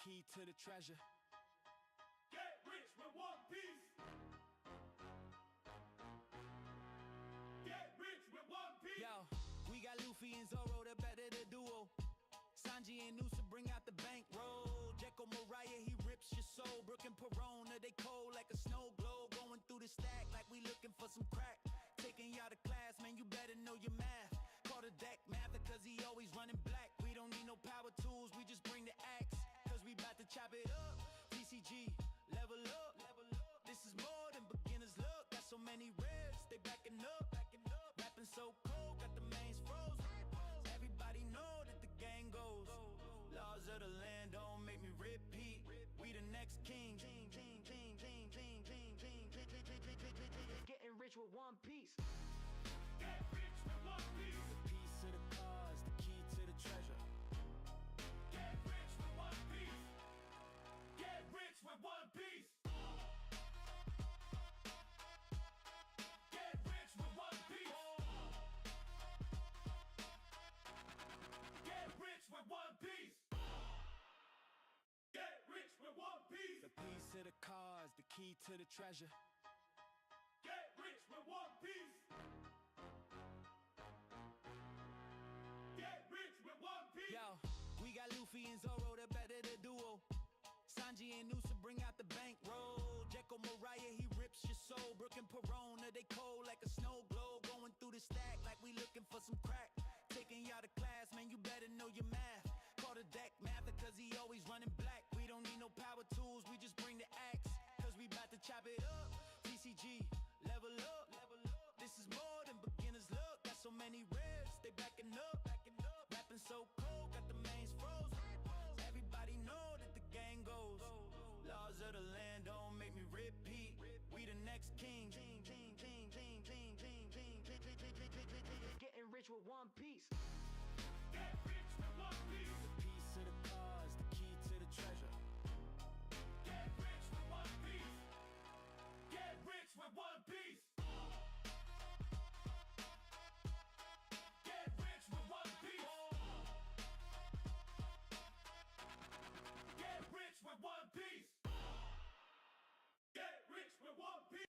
key to the treasure. Get rich with one piece. Get rich with one piece. Yo, we got Luffy and Zoro, the better the duo. Sanji and Noosa bring out the bankroll. Jekyll Mariah, he rips your soul. Brooke and Perona, they cold like a snow globe. Going through the stack like we looking for some crack. Taking y'all to class, man, you better know your math. Call the deck math, cause he always running black. We don't need no power tools, we just bring the axe. Cause we bout to chop it up. TCG, level up. This is more than beginner's luck. Got so many ribs, they backing up. Rapping so cold, got the mains froze. Everybody know that the gang goes. Laws of the land don't make me repeat. We the next king. Getting rich with one piece. Get rich with one piece. The piece of the cause, the key to the treasure. Get rich with one piece. Get rich with one piece. Get rich with one piece. Get rich with one piece. Get rich with one piece. The piece of the cause, the key to the treasure. Get rich with one piece. Get rich with one piece. Yo, we got Luffy and Zoro, the better the duo. Sanji and Noosa bring out the bankroll. Jekyll Mariah, he rips your soul. Brooke and Perona, they cold like a snow globe. Going through the stack like we looking for some crack. Taking y'all to class, man, you better know your math. Call the deck math, cause he always running black. We don't need no power tools, we just bring the axe. Cause we bout to chop it up. TCG, level up. This is more than beginner's luck. Got so many ribs, they backing up. Rapping so cold, got the mains froze. Everybody know that the gang goes. Laws of the land don't make me repeat. We the next king. Getting rich with one piece. Get rich with one piece. The piece of the cause, the key to the treasure. Get rich with one piece. Get rich with one piece. Get rich with one piece. Get rich with one piece. Get rich with one piece.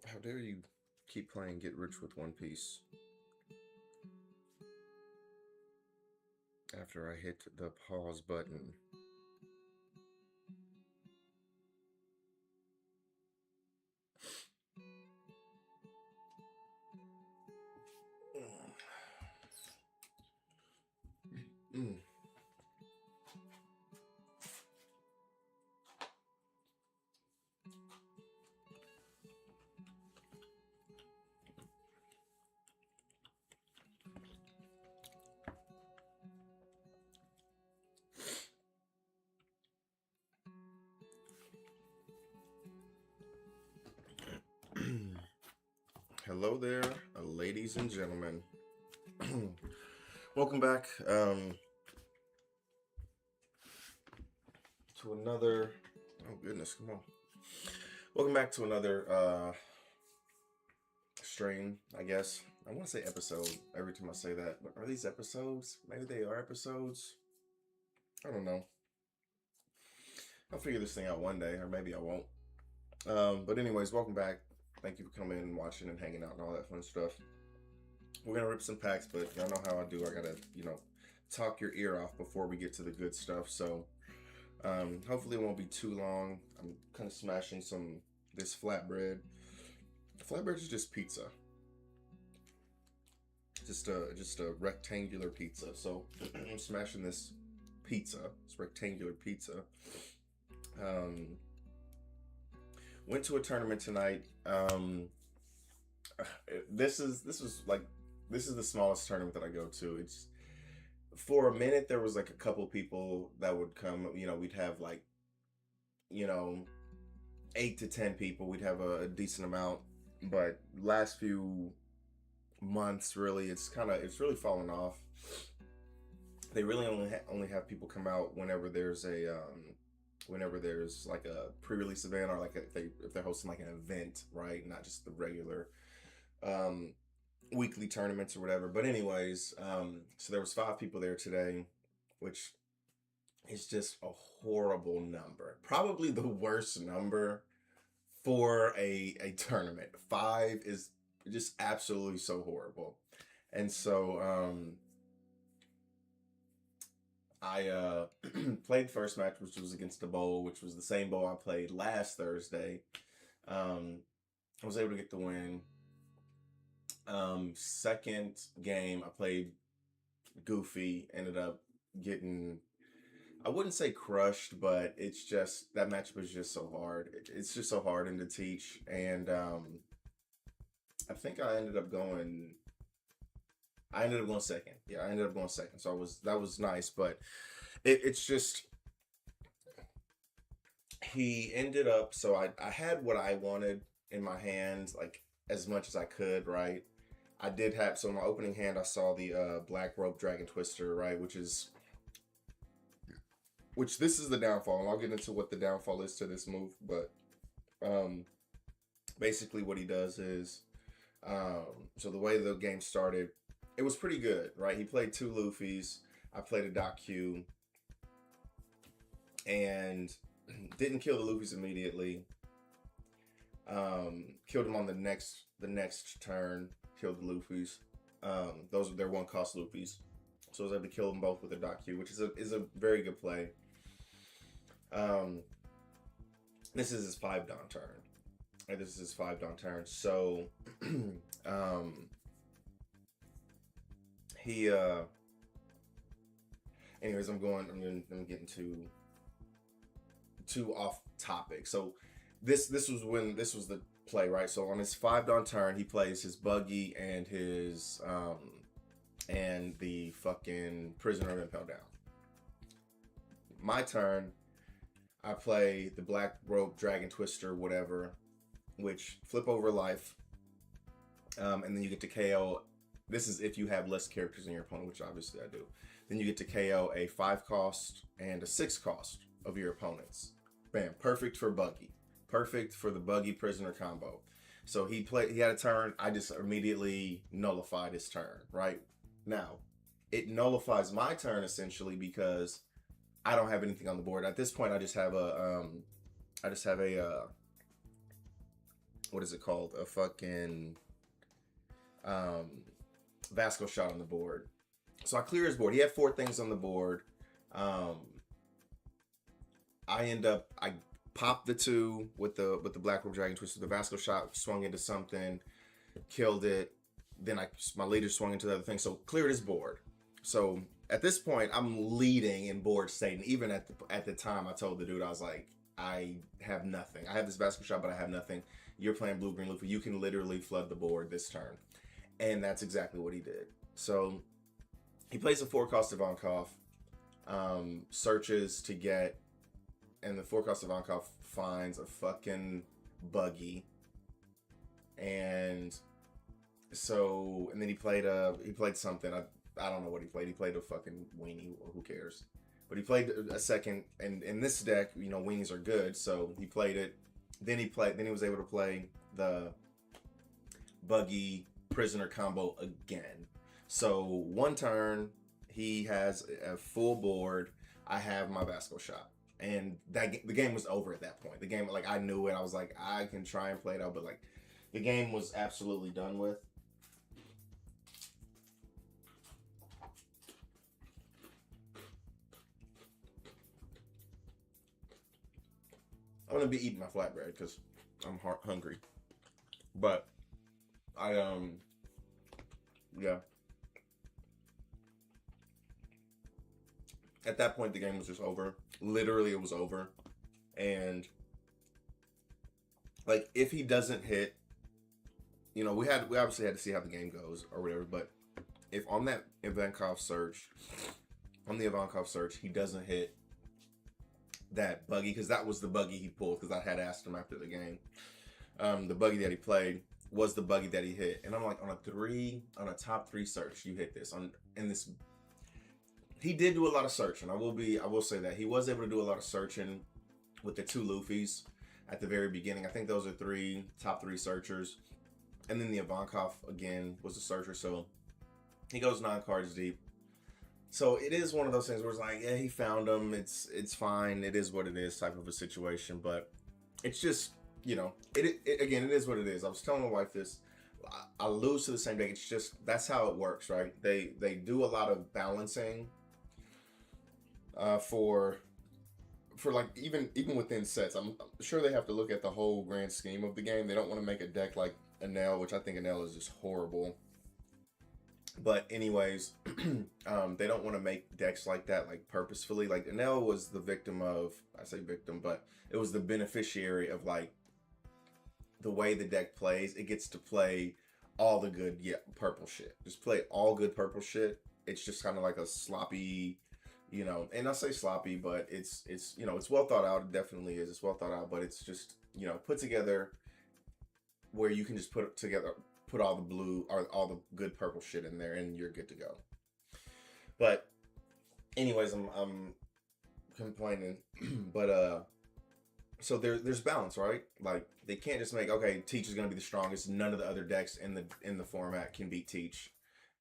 How dare you keep playing Get Rich with One Piece after I hit the pause button. Hello there, ladies and gentlemen. Welcome back to another. Oh goodness, come on! Welcome back to another stream. I guess I want to say episode every time I say that, but are these episodes? Maybe they are episodes. I don't know. I'll figure this thing out one day, or maybe I won't. But anyways, welcome back. Thank you for coming and watching and hanging out and all that fun stuff. We're gonna rip some packs, but y'all know how I do. I gotta, talk your ear off before we get to the good stuff. So, hopefully it won't be too long. I'm kind of smashing this flatbread. Flatbread is just pizza. Just a rectangular pizza. So I'm smashing this pizza. It's rectangular pizza. Went to a tournament tonight. This is the smallest tournament that I go to. It's for a minute there was like a couple people that would come. We'd have 8 to 10 people. We'd have a decent amount. But last few months, really, it's really fallen off. they really only have people come out whenever there's like a pre-release event, or like if they're hosting like an event, right? Not just the regular um, weekly tournaments or whatever. But anyways, so there was 5 people there today, which is just a horrible number. Probably the worst number for a tournament. 5 is just absolutely so horrible. And so I played first match, which was against the bowl, which was the same bowl I played last Thursday. I was able to get the win. Second game, I played goofy. Ended up getting, I wouldn't say crushed, but it's just, that matchup is just so hard. It's just so hard to teach. And I think I ended up going second. Yeah, I ended up going second. So that was nice, but it's just, he ended up, so I had what I wanted in my hands, like as much as I could, right? I did have, so in my opening hand, I saw the Black Rope Dragon Twister, right? Which this is the downfall, and I'll get into what the downfall is to this move, but basically what he does is, so the way the game started, it was pretty good, right? He played 2 Luffys, I played a Doc Q, and didn't kill the Luffys immediately. Killed him on the next turn, killed the Luffys. Those are their 1-cost Luffys. So I was able to kill them both with a Doc Q, which is a very good play. This is his 5-don turn. So he anyways, I'm getting too off topic. So this was the play, right? So on his 5-don turn, he plays his buggy and his and the fucking Prisoner of Impel Down. My turn, I play the Black Rope Dragon Twister, whatever, which flip over life, and then you get to KO. This is if you have less characters in your opponent, which obviously I do. Then you get to KO a 5-cost and a 6-cost of your opponents. Bam, perfect for buggy. Perfect for the buggy prisoner combo. So he had a turn. I just immediately nullified his turn, right? Now, it nullifies my turn essentially because I don't have anything on the board. At this point, I just have a what is it called? A fucking Vasco shot on the board. So I clear his board. He had 4 things on the board. I popped the 2 with the Black Rope Dragon Twister. The Vasco shot swung into something, killed it. Then my leader swung into the other thing. So cleared his board. So at this point, I'm leading in board state. And even at the time, I told the dude, I was like, I have nothing. I have this Vasco shot, but I have nothing. You're playing blue green Luffy. You can literally flood the board this turn. And that's exactly what he did. So he plays a 4-cost Ivankov, searches to get, and the 4-cost Ivankov finds a fucking buggy. And so, and then he played something. I don't know what he played. He played a fucking weenie, or who cares? But he played a second, and in this deck, you know, weenies are good, so he played it. Then he was able to play the buggy prisoner combo again. So 1 turn, he has a full board. I have my Vasco shot. And the game was over at that point. The game, like, I knew it. I was like, I can try and play it out, but like, the game was absolutely done with. I'm gonna be eating my flatbread because I'm hungry. But yeah. At that point, the game was just over. Literally, it was over. And like, if he doesn't hit, you know, we obviously had to see how the game goes or whatever. But if on the Ivankov search, he doesn't hit that buggy, because that was the buggy he pulled, because I had asked him after the game. The buggy that he played was the buggy that he hit. And I'm like, on a top 3 search, you hit this. In this he did do a lot of searching. I will say that he was able to do a lot of searching with the 2 Luffys at the very beginning. I think those are top three searchers, and then the Ivankov again was a searcher. So he goes 9 cards deep. So it is one of those things where it's like, yeah, he found them. It's fine. It is what it is type of a situation. But it's just, you know, it again, it is what it is. I was telling my wife this. I lose to the same deck. It's just, that's how it works, right? They do a lot of balancing for like even within sets. I'm sure they have to look at the whole grand scheme of the game. They don't want to make a deck like Enel, which I think Enel is just horrible. But anyways, they don't want to make decks like that, like purposefully. Like Enel was the victim of, I say victim, but it was the beneficiary of like the way the deck plays. It gets to play all the good purple shit. Just play all good purple shit. It's just kind of like a sloppy, you know, and I say sloppy, but it's you know, it's well thought out. It definitely is. It's well thought out, but it's just, you know, put together where you can just put all the blue or all the good purple shit in there and you're good to go. But anyways, I'm complaining, but so there's balance, right? Like they can't just make, okay, Teach is gonna be the strongest. None of the other decks in the format can beat Teach,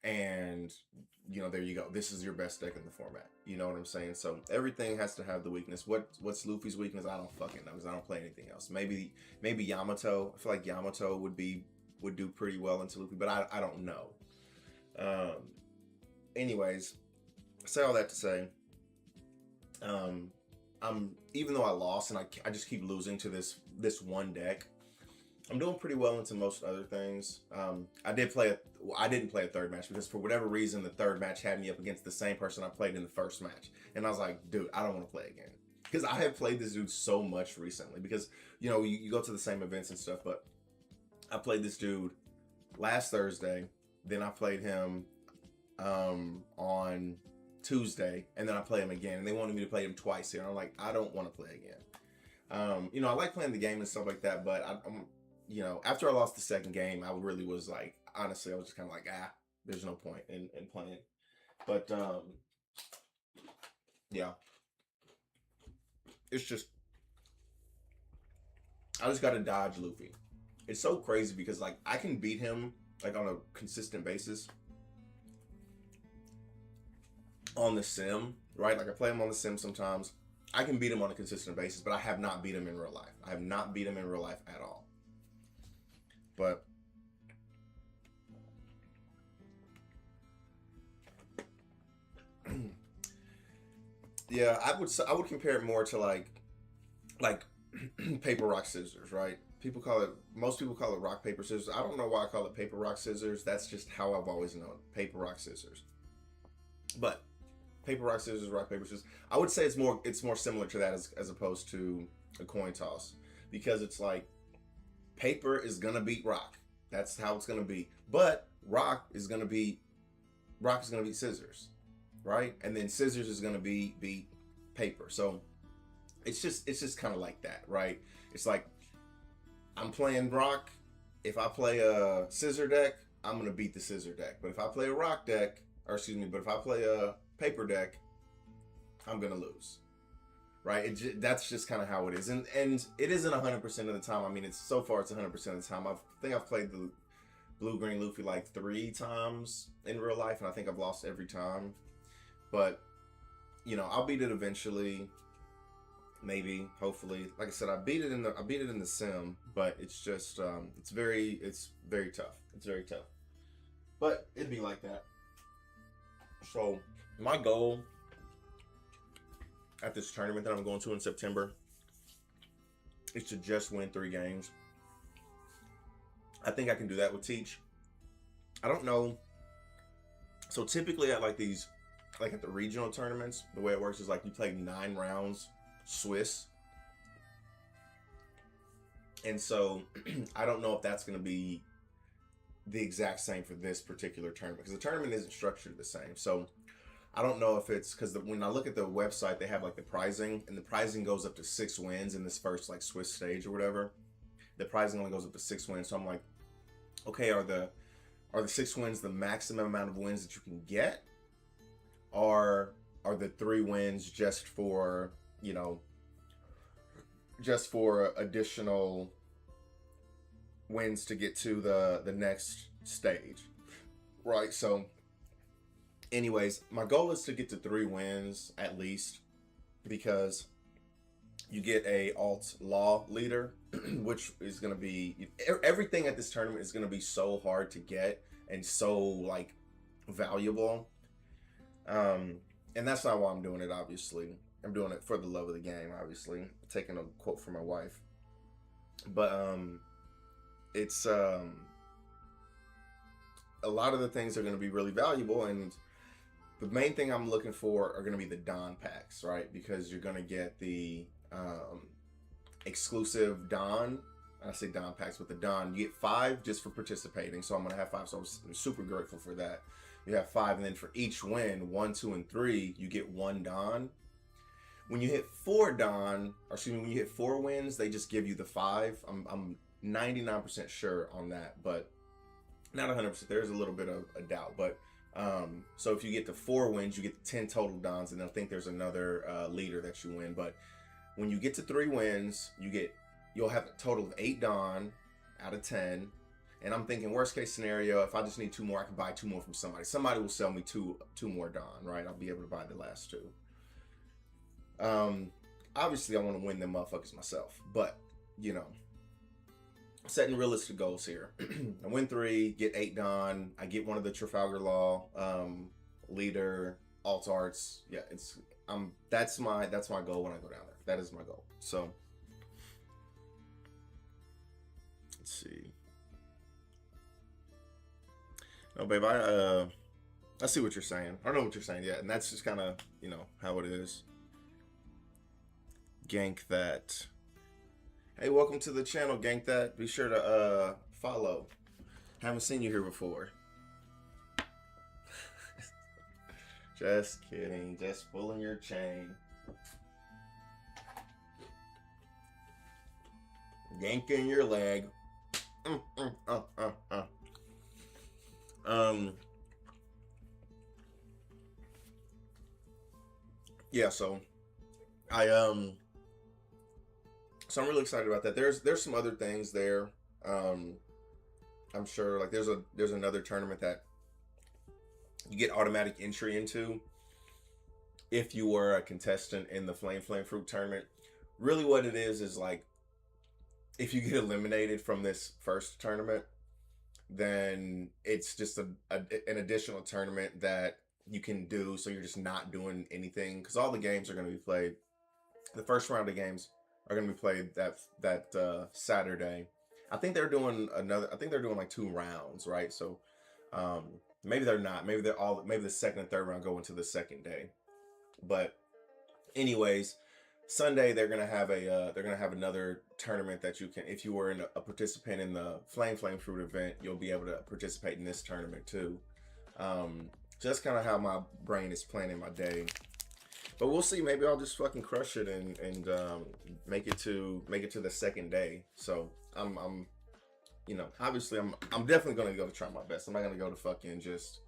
and you know, there you go. This is your best deck in the format. You know what I'm saying? So everything has to have the weakness. What's Luffy's weakness? I don't fucking know because I don't play anything else. Maybe Yamato. I feel like Yamato would do pretty well into Luffy, but I don't know. Anyways, I say all that to say, even though I lost and I just keep losing to this one deck, I'm doing pretty well into most other things. I didn't play a third match because for whatever reason the third match had me up against the same person I played in the first match, and I was like, dude, I don't want to play again because I have played this dude so much recently because, you know, you go to the same events and stuff, but I played this dude last Thursday, then I played him on Tuesday, and then I play him again, and they wanted me to play him twice here, and I'm like, I don't want to play again. You know, I like playing the game and stuff like that, but I'm you know, after I lost the second game, I really was like, honestly, I was just kind of like, there's no point in playing. But yeah, it's just, I just got to dodge Luffy. It's so crazy because like I can beat him like on a consistent basis on the sim, right? Like I play him on the sim sometimes. I can beat him on a consistent basis, but I have not beat him in real life. I have not beat him in real life at all. But yeah, I would compare it more to like paper rock scissors, right? Most people call it rock paper scissors. I don't know why I call it paper rock scissors. That's just how I've always known it, paper rock scissors. But paper rock scissors, rock paper scissors. I would say it's more similar to that as opposed to a coin toss, because it's like paper is gonna beat rock. That's how it's gonna be. But rock is gonna beat scissors, right? And then scissors is gonna beat paper. So it's just kind of like that, right? It's like I'm playing rock. If I play a scissor deck, I'm gonna beat the scissor deck. But if I play a rock deck, but if I play a paper deck, I'm gonna lose, right? That's just kind of how it is, and it isn't 100% of the time. I mean, it's 100% of the time. I think I've played the Blue Green Luffy like 3 times in real life, and I think I've lost every time. But you know, I'll beat it eventually. Maybe, hopefully. Like I said, I beat it in the sim, but it's just it's very tough. It's very tough. But it'd be like that. So my goal at this tournament that I'm going to in September is to just win 3 games. I think I can do that with Teach. I don't know. So typically at like these, like at the regional tournaments, the way it works is like you play 9 rounds Swiss. And so I don't know if that's going to be the exact same for this particular tournament, because the tournament isn't structured the same. So I don't know if it's because when I look at the website, they have like the pricing, and the pricing goes up to 6 wins in this first like Swiss stage or whatever. The pricing only goes up to 6 wins. So I'm like, okay, are the 6 wins the maximum amount of wins that you can get? Or are the 3 wins just for, you know, just for additional wins to get to the next stage, right? So anyways, my goal is to get to 3 wins at least, because you get a alt law leader, which is going to be, everything at this tournament is going to be so hard to get and so like valuable. And that's not why I'm doing it, obviously. I'm doing it for the love of the game, obviously. Taking a quote from my wife. But it's a lot of the things are going to be really valuable, and the main thing I'm looking for are going to be the Dawn packs, right? Because you're going to get the exclusive Dawn. I say Dawn packs, but the Dawn, you get 5 just for participating. So I'm going to have 5. So I'm super grateful for that. You have 5, and then for each win, 1, 2, and 3, you get 1 Dawn. When you hit 4 Dawn, or excuse me, when you hit 4 wins, they just give you the 5. I'm 99% sure on that, but not 100%. There's a little bit of a doubt, but so if you get to 4 wins, you get 10 total Dons, and I think there's another leader that you win. But when you get to 3 wins, you'll have a total of 8 Don out of 10. And I'm thinking, worst case scenario, if I just need 2 more, I can buy 2 more from somebody. Somebody will sell me two more Don, right? I'll be able to buy the last 2. Obviously, I want to win them motherfuckers myself, but you know, setting realistic goals here. I win 3, get 8 Don. I get one of the Trafalgar Law leader alt arts. Yeah, that's my goal when I go down there. That is my goal. So let's see. No, babe, I see what you're saying. I know what you're saying, yeah, and that's just kind of, you know, how it is. Gank that. Hey, welcome to the channel, Gank that. Be sure to follow. Haven't seen you here before. Just kidding. Just pulling your chain. Yanking your leg. Yeah, so I'm really excited about that. There's some other things there. I'm sure like there's another tournament that you get automatic entry into if you were a contestant in the Flame Fruit tournament. Really what it is like, if you get eliminated from this first tournament, then it's just an additional tournament that you can do, so you're just not doing anything, because all the games are going to be played. The first round of games are going to be played that Saturday. I think they're doing like 2 rounds, right? So maybe they're not. Maybe the second and third round go into the second day. But anyways, Sunday they're gonna have another tournament that you can, if you were a participant in the Flame Fruit event, you'll be able to participate in this tournament too. So that's kind of how my brain is planning my day. But we'll see. Maybe I'll just fucking crush it and make it to the second day. So I'm you know, obviously I'm definitely gonna go to try my best. I'm not gonna go to fucking just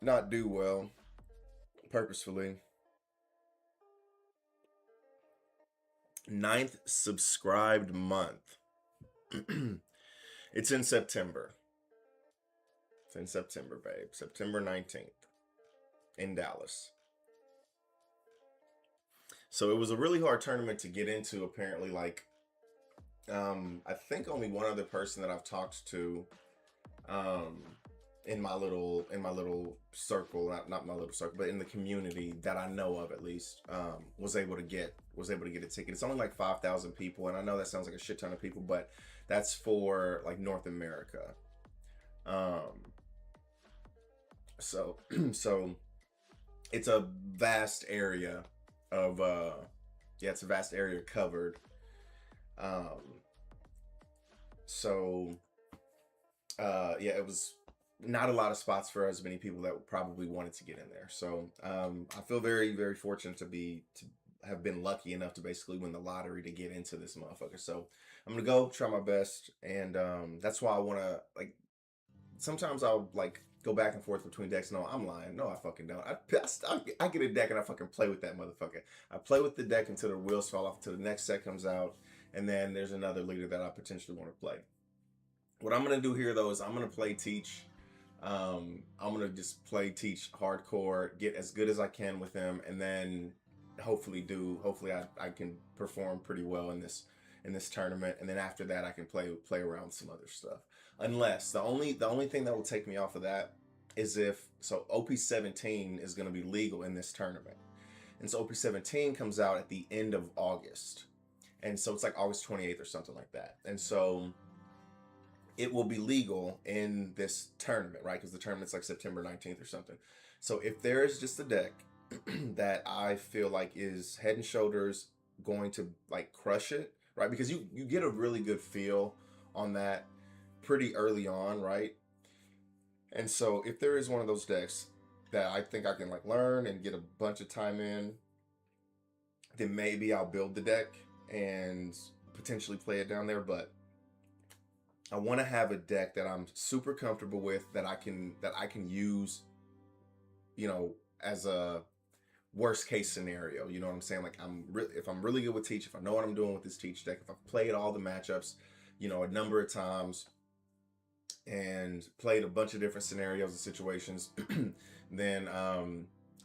not do well purposefully. 9th subscribed month. It's in September. It's in September, babe. September 19th in Dallas. So it was a really hard tournament to get into, apparently. Like, I think only one other person that I've talked to, in my little circle, not my little circle, but in the community that I know of at least, was able to get a ticket. It's only like 5,000 people, and I know that sounds like a shit ton of people, but that's for like North America. So it's a vast area of it's a vast area covered. It was not a lot of spots for as many people that probably wanted to get in there. So I feel very, very fortunate to have been lucky enough to basically win the lottery to get into this motherfucker. So I'm gonna go try my best, and that's why I want to, like, sometimes I'll like go back and forth between decks. No, I'm lying. No, I fucking don't. I get a deck and I fucking play with that motherfucker. I play with the deck until the wheels fall off, until the next set comes out, and then there's another leader that I potentially want to play. What I'm gonna do here though is I'm gonna play Teach. I'm gonna just play Teach hardcore, get as good as I can with him, and then hopefully I can perform pretty well in this tournament, and then after that I can play around with some other stuff. Unless the only thing that will take me off of that is if OP17 is gonna be legal in this tournament. And so OP17 comes out at the end of August. And so it's like August 28th or something like that. And so it will be legal in this tournament, right? Because the tournament's like September 19th or something. So if there's just a deck that I feel like is head and shoulders going to like crush it, right? Because you get a really good feel on that pretty early on, right? And so if there is one of those decks that I think I can like learn and get a bunch of time in, then maybe I'll build the deck and potentially play it down there. But I want to have a deck that I'm super comfortable with, that I can use, you know, as a worst case scenario. You know what I'm saying? Like if I'm really good with Teach, if I know what I'm doing with this Teach deck, if I've played all the matchups, you know, a number of times and played a bunch of different scenarios and situations, then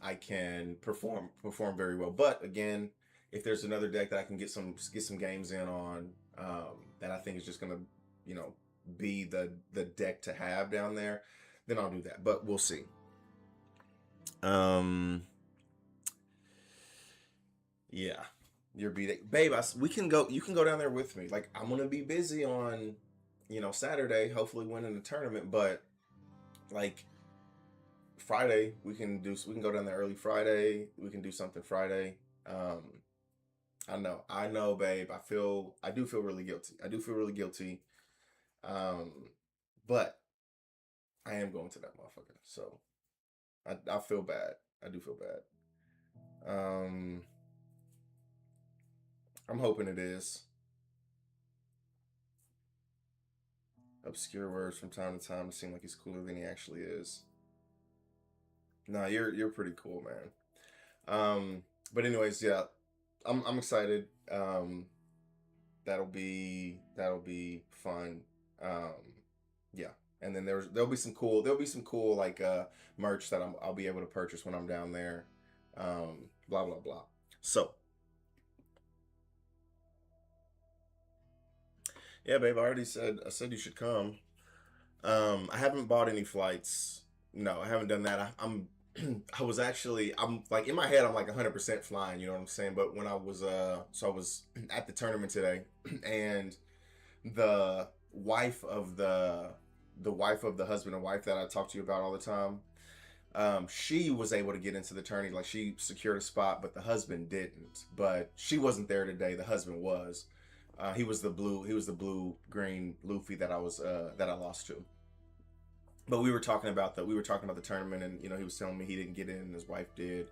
I can perform very well. But again, if there's another deck that I can get some games in on, that I think is just gonna, you know, be the deck to have down there, then I'll do that. But we'll see. Yeah, your B-Day, babe. You can go down there with me. Like, I'm gonna be busy on, you know, Saturday, hopefully winning the tournament. But like Friday, we can go down there early Friday. We can do something Friday. I know, babe. I do feel really guilty. But I am going to that motherfucker. So I feel bad. I do feel bad. I'm hoping it is. Obscure words from time to time seem like he's cooler than he actually is. Nah, you're pretty cool, man. But anyways, yeah, I'm excited. That'll be fun. Yeah, and then there'll be some cool like merch that I'll be able to purchase when I'm down there. Blah blah blah. So yeah, babe, I said you should come. I haven't bought any flights. No, I haven't done that. I'm like in my head I'm like 100% flying, you know what I'm saying? But when I was I was at the tournament today, and the wife of the husband and wife that I talk to you about all the time, she was able to get into the tourney. Like, she secured a spot, but the husband didn't. But she wasn't there today. The husband was. He was the blue green Luffy that I lost to. But we were talking about the tournament, and you know, he was telling me he didn't get in and his wife did,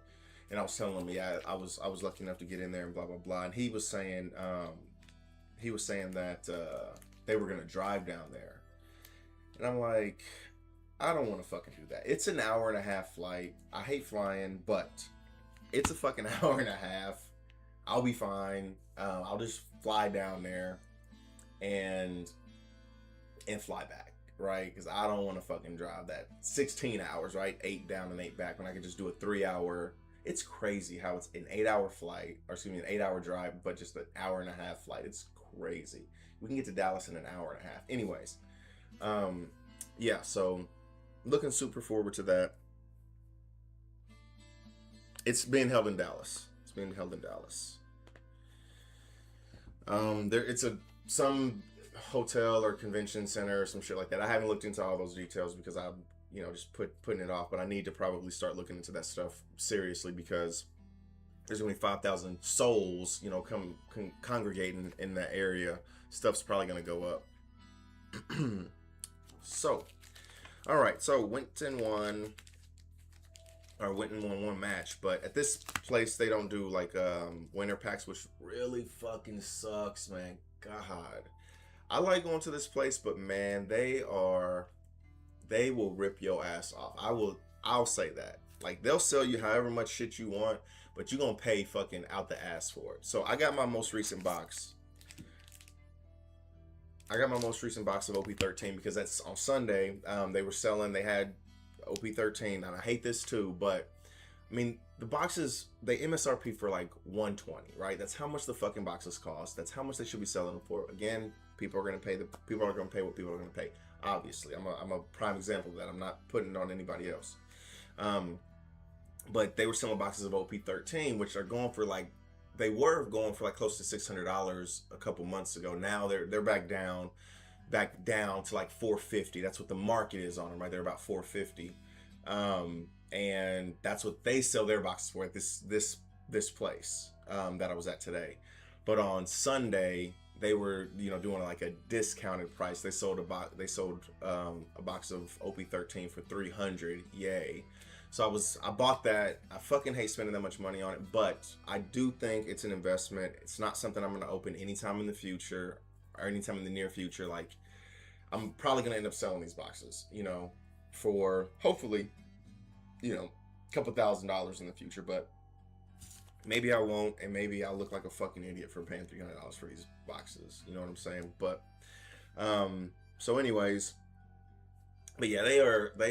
and I was telling him, yeah, I was lucky enough to get in there and blah blah blah. And he was saying that they were gonna drive down there, and I'm like, I don't want to fucking do that. It's an hour and a half flight. I hate flying, but it's a fucking hour and a half. I'll be fine. I'll just fly down there and fly back, right? Because I don't want to fucking drive that 16 hours, right? 8 down and 8 back, when I could just do a 3-hour. It's crazy how it's an 8-hour flight, or excuse me, an 8-hour drive, but just an hour and a half flight. It's crazy. We can get to Dallas in an hour and a half. Anyways, yeah, so looking super forward to that. It's being held in Dallas. It's some hotel or convention center or some shit like that. I haven't looked into all those details because I'm, you know, just putting it off. But I need to probably start looking into that stuff seriously, because there's only 5,000 souls, you know, congregating in that area. Stuff's probably gonna go up. So, all right. So Winton won one match, but at this place they don't do like winter packs, which really fucking sucks, man. God, I like going to this place, but man, they are they will rip your ass off. I'll say that. Like, they'll sell you however much shit you want, but you're gonna pay fucking out the ass for it. So I got my most recent box. I got my most recent box of OP13 because that's on Sunday. They were selling, they had OP13, and I hate this too, but I mean, the boxes, they MSRP for like $120, right? That's how much the fucking boxes cost. That's how much they should be selling them for. Again, people are gonna pay what people are gonna pay. Obviously, I'm a prime example of that. I'm not putting it on anybody else. But they were selling boxes of OP13, which are going for like, they were going for like close to $600 a couple months ago. Now they're back down to like $450. That's what the market is on them, right? They're about $450. And that's what they sell their boxes for at this place that I was at today. But on Sunday, they were, you know, doing like a discounted price. They sold a box of OP13 for $300. Yay. So I bought that. I fucking hate spending that much money on it, but I do think it's an investment. It's not something I'm going to open anytime in the future or anytime in the near future. Like, I'm probably going to end up selling these boxes, you know, for hopefully, you know, a couple $1,000s in the future, but maybe I won't, and maybe I'll look like a fucking idiot for paying $300 for these boxes. You know what I'm saying? But, so anyways, but yeah, they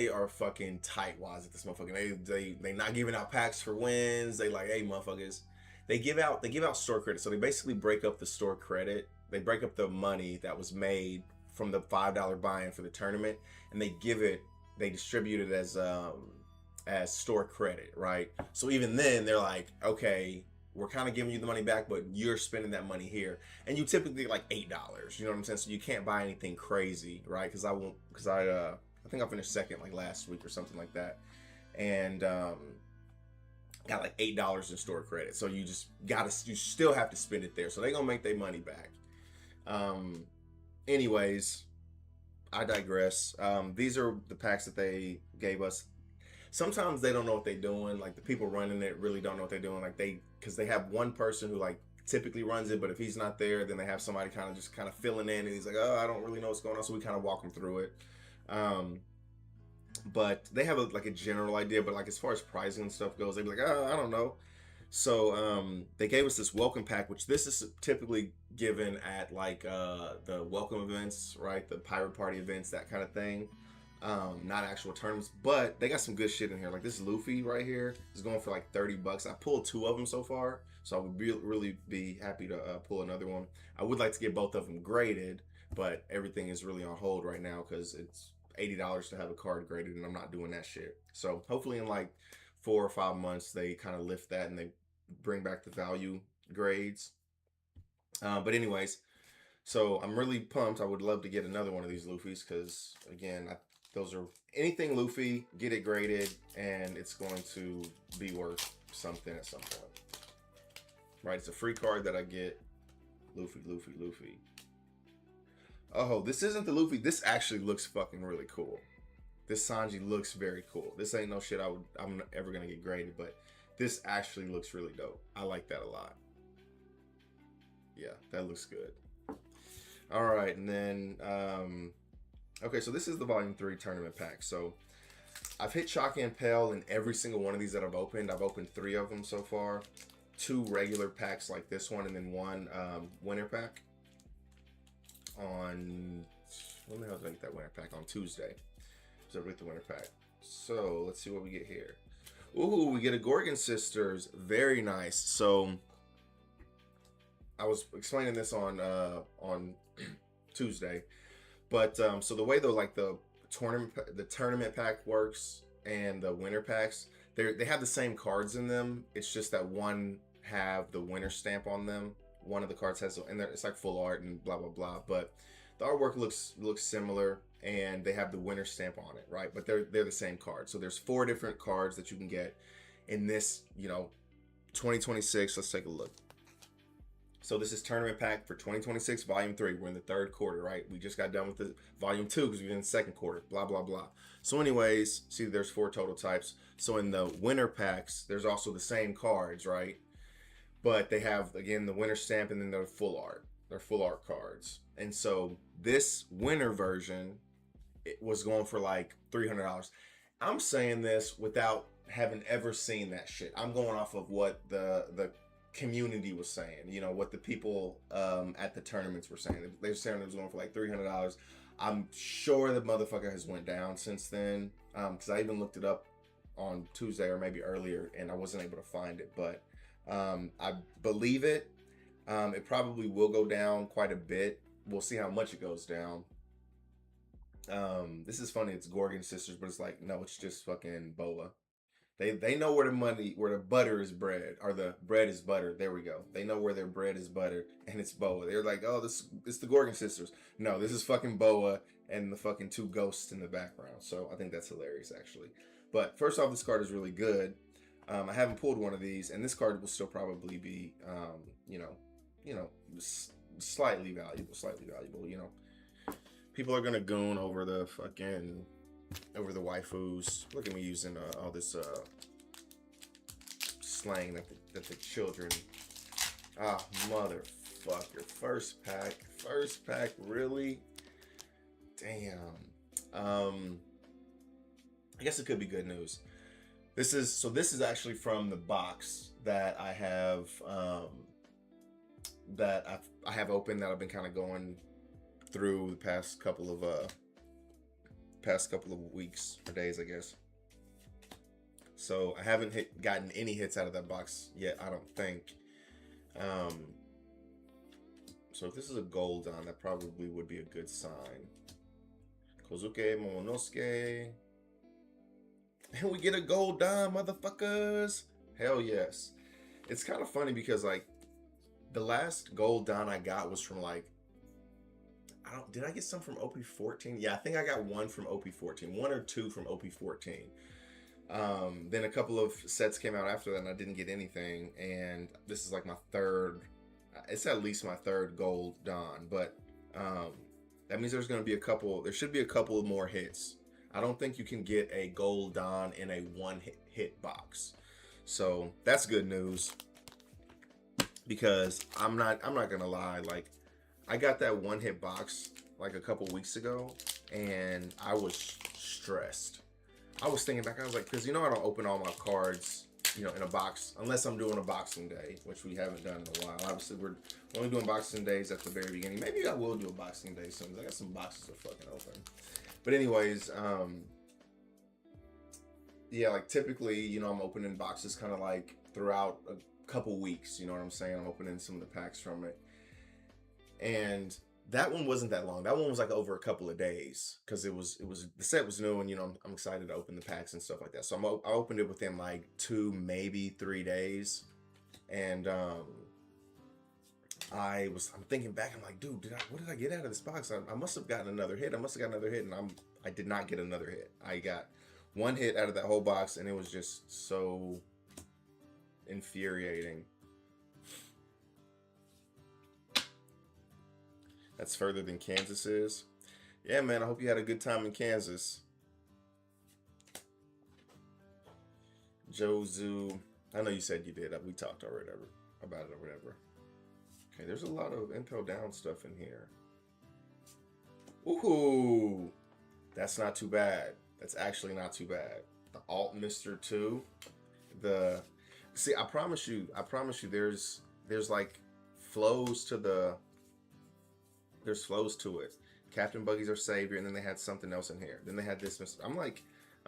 are fucking tightwads at this motherfucking. They not giving out packs for wins. They like, hey motherfuckers, they give out store credit. So they basically break up the store credit. They break up the money that was made from the $5 buy-in for the tournament, and they distribute it as store credit, right? So even then, they're like, okay, we're kind of giving you the money back, but you're spending that money here, and you typically get like $8. You know what I'm saying? So you can't buy anything crazy, right? Because I think I finished second like last week or something like that, and got like $8 in store credit. So you still have to spend it there. So they're gonna make their money back. Anyways, I digress. These are the packs that they gave us. Sometimes they don't know what they're doing. Like, the people running it really don't know what they're doing. Like, because they have one person who like typically runs it, but if he's not there, then they have somebody kind of filling in, and he's like, oh, I don't really know what's going on. So we kind of walk them through it. But they have a general idea, but like as far as pricing and stuff goes, they'd be like, oh, I don't know. So they gave us this welcome pack, which this is typically given at like the welcome events, right? The pirate party events, that kind of thing. Not actual tournaments, but they got some good shit in here. Like this Luffy right here is going for like $30. I pulled 2 of them so far, so I would really be happy to pull another one. I would like to get both of them graded, but everything is really on hold right now because it's $80 to have a card graded, and I'm not doing that shit. So hopefully in like 4 or 5 months they kind of lift that and they bring back the value grades. But anyways, so I'm really pumped. I would love to get another one of these Luffys because, again, those are anything Luffy, get it graded, and it's going to be worth something at some point. Right? It's a free card that I get. Luffy. Oh, this isn't the Luffy. This actually looks fucking really cool. This Sanji looks very cool. This ain't no shit I'm ever going to get graded, but this actually looks really dope. I like that a lot. Yeah, that looks good. All right, and then, okay, so this is the Volume 3 tournament pack. So I've hit Chalky and Pale in every single one of these that I've opened. I've opened 3 of them so far. 2 regular packs like this one, and then 1 winner pack. On, when the hell did I get that winner pack? On Tuesday. So I get the winner pack. So let's see what we get here. Ooh, we get a Gorgon Sisters. Very nice. So I was explaining this on Tuesday, but so the way the tournament pack works and the winner packs, they have the same cards in them. It's just that one have the winner stamp on them. One of the cards has, and it's like full art and blah blah blah. But the artwork looks similar, and they have the winner stamp on it, right? But they're the same card. So there's 4 different cards that you can get in this, 2026. Let's take a look. So this is tournament pack for 2026 volume 3. We're in the 3rd quarter, right? We just got done with the volume 2 because we're in the 2nd quarter, blah blah blah. So anyways, see, there's 4 total types. So in the winner packs, there's also the same cards, right? But they have, again, the winner stamp, and then they're full art. They're full art cards. And so this winner version it was going for like $300. I'm saying this without having ever seen that shit. I'm going off of what the community was saying. You know, what the people at the tournaments were saying. They were saying it was going for like $300. I'm sure the motherfucker has went down since then. Because I even looked it up on Tuesday or maybe earlier, and I wasn't able to find it. But I believe it. It probably will go down quite a bit. We'll see how much it goes down. This is funny. It's Gorgon Sisters, but it's like, no, it's just fucking boa. They know where the butter is bread, or the bread is butter. There we go. They know where their bread is butter, and it's boa. They're like, oh, it's the Gorgon Sisters. No, this is fucking boa and the fucking two ghosts in the background. So I think that's hilarious, actually. But first off, this card is really good. I haven't pulled one of these, and this card will still probably be, slightly valuable. You know, people are gonna goon over the waifus. Look at me using all this slang that the children. Ah, motherfucker! First pack, really? Damn. I guess it could be good news. This is actually from the box that I have I have open, that I've been kind of going through the past couple of weeks or days, I guess. So I haven't gotten any hits out of that box yet, I don't think. So if this is a gold on, that probably would be a good sign. Kozuke Momonosuke. And we get a gold dime, motherfuckers. Hell yes. It's kind of funny because, like, the last gold dime I got was from, like, did I get some from OP14? Yeah, I think I got one from OP14. One or two from OP14. Then a couple of sets came out after that, and I didn't get anything. And this is like my third. It's at least my third gold Don. But that means there's going to be a couple. There should be a couple of more hits. I don't think you can get a gold Don in a one hit box. So that's good news. Because I'm not gonna lie, like, I got that one hit box like a couple weeks ago, and I was stressed. I was thinking back, I was like, because, you know, I don't open all my cards, you know, in a box unless I'm doing a boxing day, which we haven't done in a while. Obviously, we're only doing boxing days at the very beginning. Maybe I will do a boxing day soon. I got some boxes to fucking open. But anyways, yeah, like, typically, you know, I'm opening boxes kind of like throughout a couple weeks, you know what I'm saying? I'm opening some of the packs from it. And that one wasn't that long. That one was like over a couple of days, because it was the set was new, and, you know, I'm excited to open the packs and stuff like that. So I opened it within like 2, maybe 3 days. And I'm thinking back, I'm like, dude, what did I get out of this box? I must have gotten another hit. And I did not get another hit. I got one hit out of that whole box, and it was just so infuriating. That's further than Kansas is. Yeah, man, I hope you had a good time in Kansas. Jozu, I know you said you did. We talked already about it or whatever. Okay, there's a lot of Impel Down stuff in here. Ooh, that's not too bad. That's actually not too bad. The Alt Mr. 2. See, I promise you, there's like flows to the. There's flows to it. Captain Buggy's our savior, and then they had something else in here. Then they had this. I'm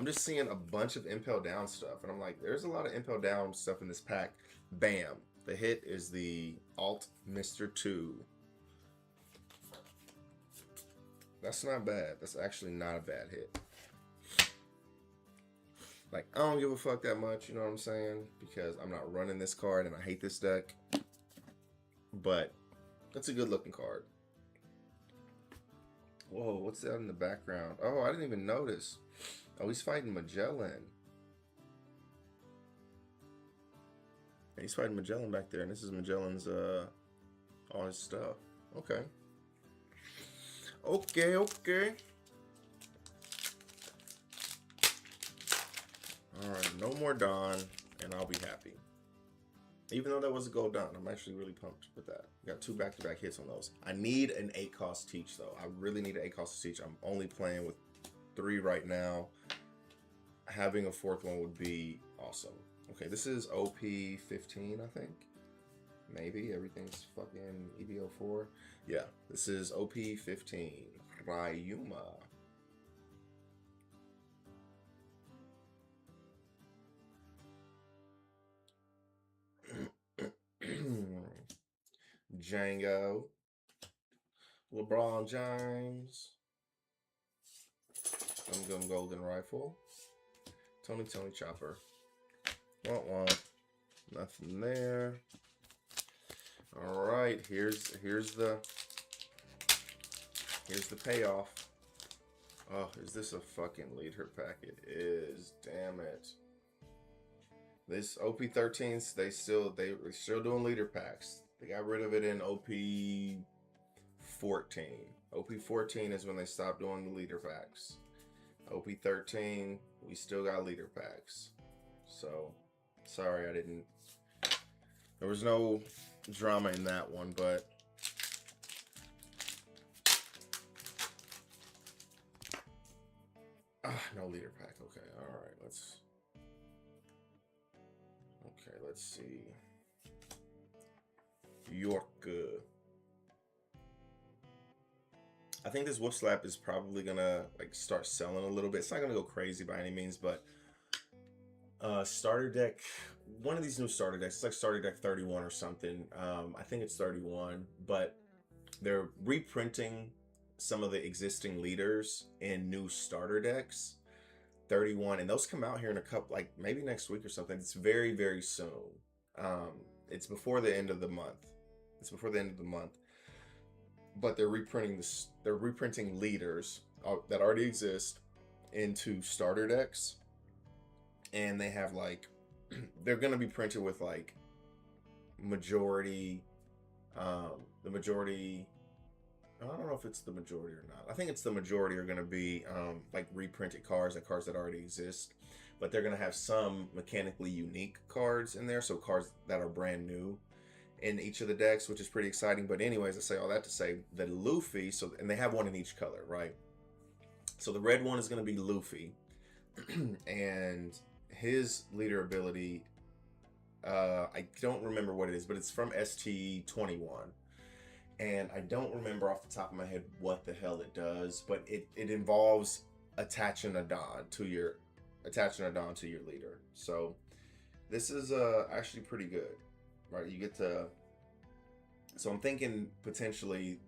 just seeing a bunch of Impel Down stuff, and I'm like, there's a lot of Impel Down stuff in this pack. Bam. The hit is the Alt Mr. 2. That's not bad. That's actually not a bad hit. Like, I don't give a fuck that much, you know what I'm saying? Because I'm not running this card, and I hate this deck. But that's a good looking card. Whoa, what's that in the background? Oh, I didn't even notice. Oh, he's fighting Magellan. He's fighting Magellan back there, and this is Magellan's, all his stuff. Okay. Okay. Alright, no more Dawn, and I'll be happy. Even though that was a gold Dawn, I'm actually really pumped with that. Got 2 back-to-back hits on those. I need an 8-cost teach, though. I really need an 8-cost teach. I'm only playing with 3 right now. Having a 4th one would be awesome. Okay, this is OP 15, I think. Maybe everything's fucking EBO4. Yeah, this is OP 15. Ryuma. Django. LeBron James. Gum Golden Rifle. Tony Chopper. Want. Nothing there. All right, here's the payoff. Oh, is this a fucking leader pack? It is. Damn it. This OP13s, they're still doing leader packs. They got rid of it in OP14. OP14 is when they stopped doing the leader packs. OP13, we still got leader packs. So, sorry I didn't. There was no drama in that one, but no leader pack. Okay, all right. Let's see. York. I think this Whoop Slap is probably gonna like start selling a little bit. It's not gonna go crazy by any means, but starter deck. One of these new starter decks. It's like starter deck 31 or something. I think it's 31, but they're reprinting some of the existing leaders in new starter decks. 31, and those come out here in a couple, like maybe next week or something. It's very, very soon. It's before the end of the month. But they're reprinting this. They're reprinting leaders that already exist into starter decks, and they have like they're gonna be printed with like majority. The majority. I don't know if it's the majority or not. I think it's the majority are going to be like reprinted cards, like cards that already exist. But they're going to have some mechanically unique cards in there. So cards that are brand new in each of the decks, which is pretty exciting. But anyways, I say all that to say that Luffy, and they have one in each color, right? So the red one is going to be Luffy. And his leader ability, I don't remember what it is, but it's from ST21. And I don't remember off the top of my head what the hell it does, but it involves attaching a Don to your leader. So this is actually pretty good, right? You get to. So I'm thinking potentially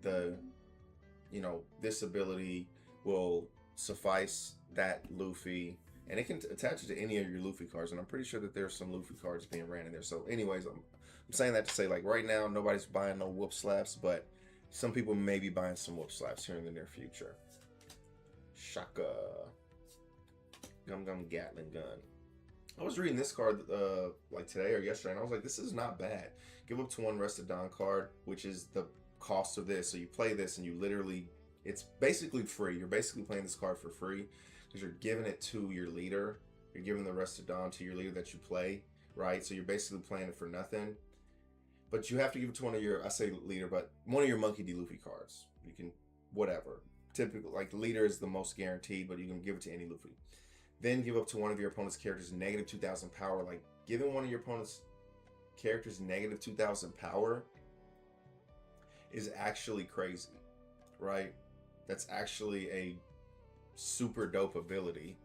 this ability will suffice that Luffy, and it can attach it to any of your Luffy cards. And I'm pretty sure that there's some Luffy cards being ran in there. So anyways, I'm saying that to say, like, right now, nobody's buying no Whoop Slaps, but some people may be buying some Whoop Slaps here in the near future. Shaka. Gum Gatling Gun. I was reading this card like today or yesterday, and I was like, this is not bad. Give up to 1 Rested Dawn card, which is the cost of this. So you play this, and you literally, it's basically free. You're basically playing this card for free because you're giving it to your leader. You're giving the Rested Dawn to your leader that you play, right? So you're basically playing it for nothing. But you have to give it to one of your, I say leader, but one of your Monkey D. Luffy cards. You can, whatever. Typically, like, leader is the most guaranteed, but you can give it to any Luffy. Then give up to one of your opponent's characters negative 2,000 power. Like, giving one of your opponent's characters negative 2,000 power is actually crazy, right? That's actually a super dope ability.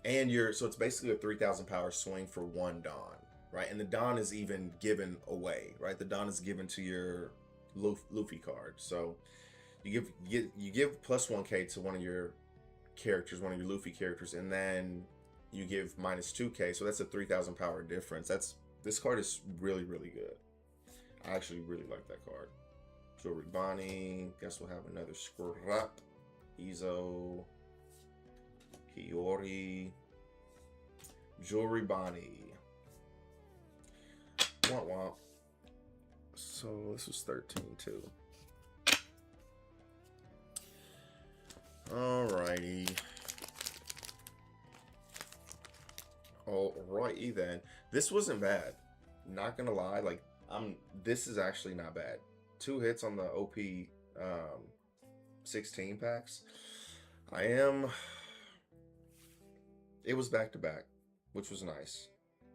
And so it's basically a 3,000 power swing for 1 Dawn, right? And the Dawn is even given away, right? The Dawn is given to your Luffy card. So you give plus 1k to one of your characters, one of your Luffy characters, and then you give minus 2k. So that's a 3,000 power difference. This card is really, really good. I actually really like that card. Jewelry Bonnie. Guess we'll have another Scrap. Izo. Hiyori. Jewelry Bonnie. Womp womp. So this was 13 too. Alrighty. Alrighty then. This wasn't bad. Not gonna lie, like this is actually not bad. 2 hits on the OP 16 packs. I am. It was back to back, which was nice.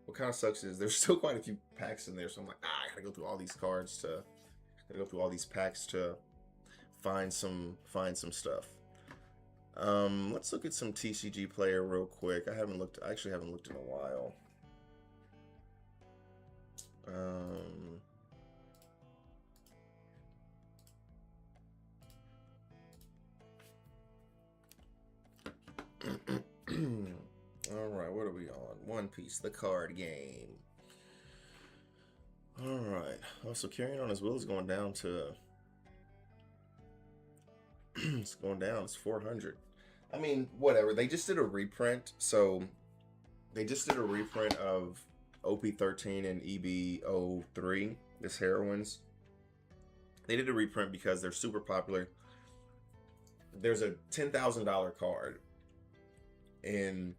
What kind of sucks is there's still quite a few packs in there, so I'm like, I gotta go through all these cards to, gotta go through all these packs to find some stuff. Let's look at some TCG player real quick. I actually haven't looked in a while. All right, what are we on? One Piece, the card game. All right. Also, carrying on as well is going down to. It's going down. It's 400. I mean, whatever. They just did a reprint, so they just did a reprint of OP13 and EB03. This heroines. They did a reprint because they're super popular. There's a $10,000 card in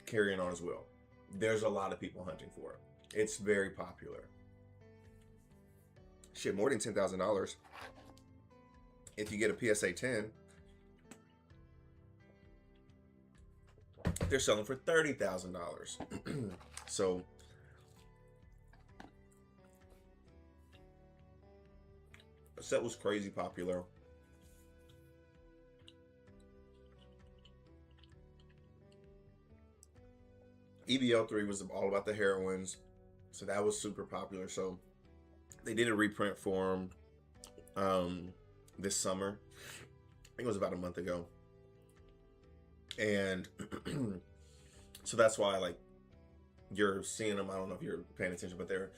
Carrying On as well. There's a lot of people hunting for it. It's very popular. Shit, more than $10,000. If you get a PSA 10, they're selling for $30,000. So the set was crazy popular. EBL3 was all about the heroines, so that was super popular. So they did a reprint for them this summer. I think it was about a month ago. And so that's why, like, you're seeing them. I don't know if you're paying attention, but they're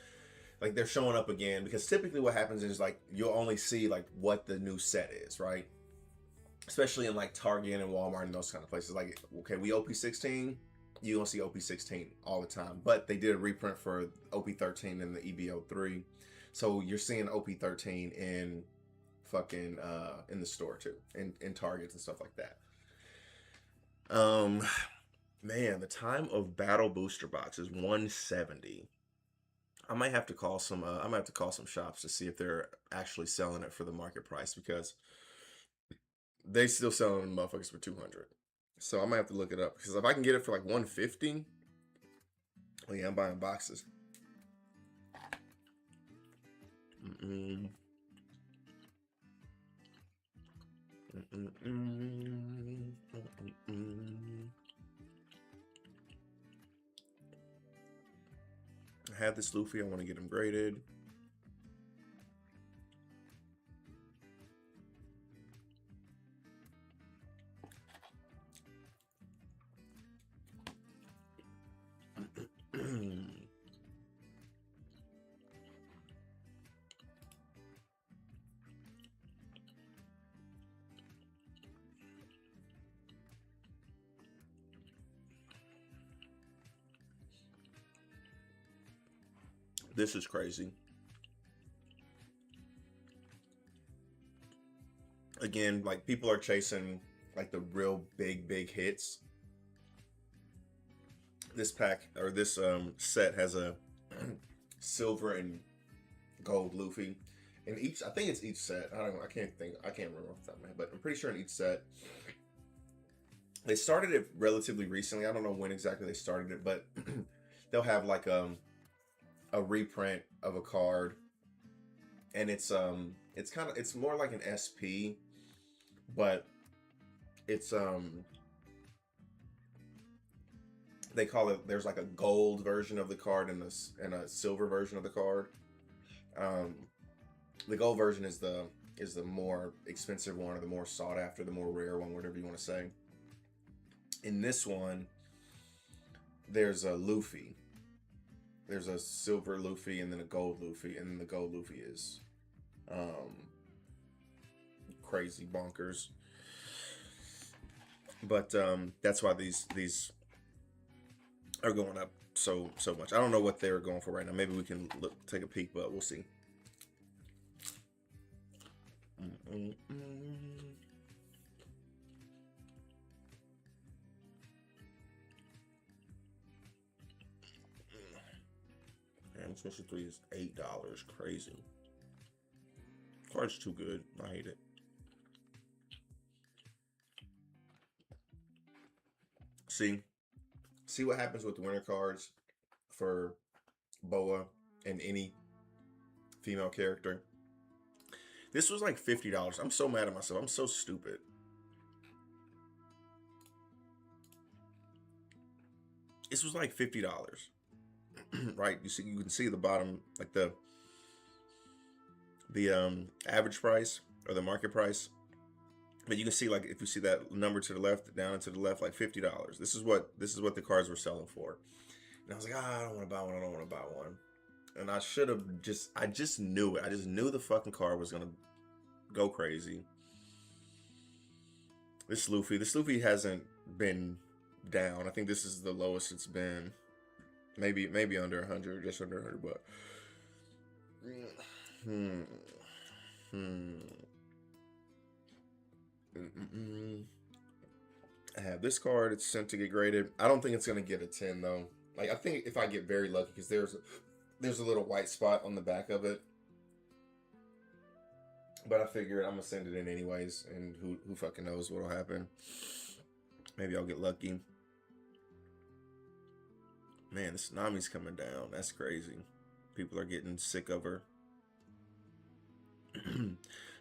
showing up again, because typically what happens is, like, you'll only see like what the new set is, right? Especially in like Target and Walmart and those kind of places. Like, okay, we OP16, you don't see OP16 all the time, but they did a reprint for OP13 and the EBO3, so you're seeing OP13 in fucking in the store too, in Targets and stuff like that. Man, the time of battle booster box is 170. I might have to call some shops to see if they're actually selling it for the market price, because they still selling motherfuckers for 200. So I might have to look it up, because if I can get it for like 150, oh yeah, I'm buying boxes. I have this Luffy. I want to get him graded. This is crazy. Again, like, people are chasing like the real big hits. This pack, or this set, has a silver and gold Luffy in each. I think it's each set. I can't remember off the top of my head, but I'm pretty sure in each set. They started it relatively recently. I don't know when exactly they started it, but they'll have like a reprint of a card, and it's more like an SP, but it's they call it, there's like a gold version of the card and a silver version of the card. The gold version is the more expensive one, or the more sought after, the more rare one, whatever you want to say. In this one, there's a Luffy. There's a silver Luffy and then a gold Luffy, and then the gold Luffy is crazy bonkers. But that's why these are going up so much. I don't know what they're going for right now. Maybe we can take a peek, but we'll see. And Special 3 is $8. Crazy. Card's too good. I hate it. See what happens with the winter cards for Boa and any female character. This was like $50. I'm so mad at myself. I'm so stupid. This was like $50. Right? You can see the bottom, like the average price or the market price. But you can see, like, if you see that number to the left, down and to the left, like $50. This is what the cards were selling for. And I was like, I don't want to buy one. I don't want to buy one. And I should have I just knew it. I just knew the fucking card was gonna go crazy. This Luffy hasn't been down. I think this is the lowest it's been. Maybe under 100, just under 100, but I have this card. It's sent to get graded. I don't think it's gonna get a 10 though. Like, I think if I get very lucky, because there's a little white spot on the back of it. But I figured I'm gonna send it in anyways, and who fucking knows what'll happen. Maybe I'll get lucky. Man, the tsunami's coming down. That's crazy. People are getting sick of her.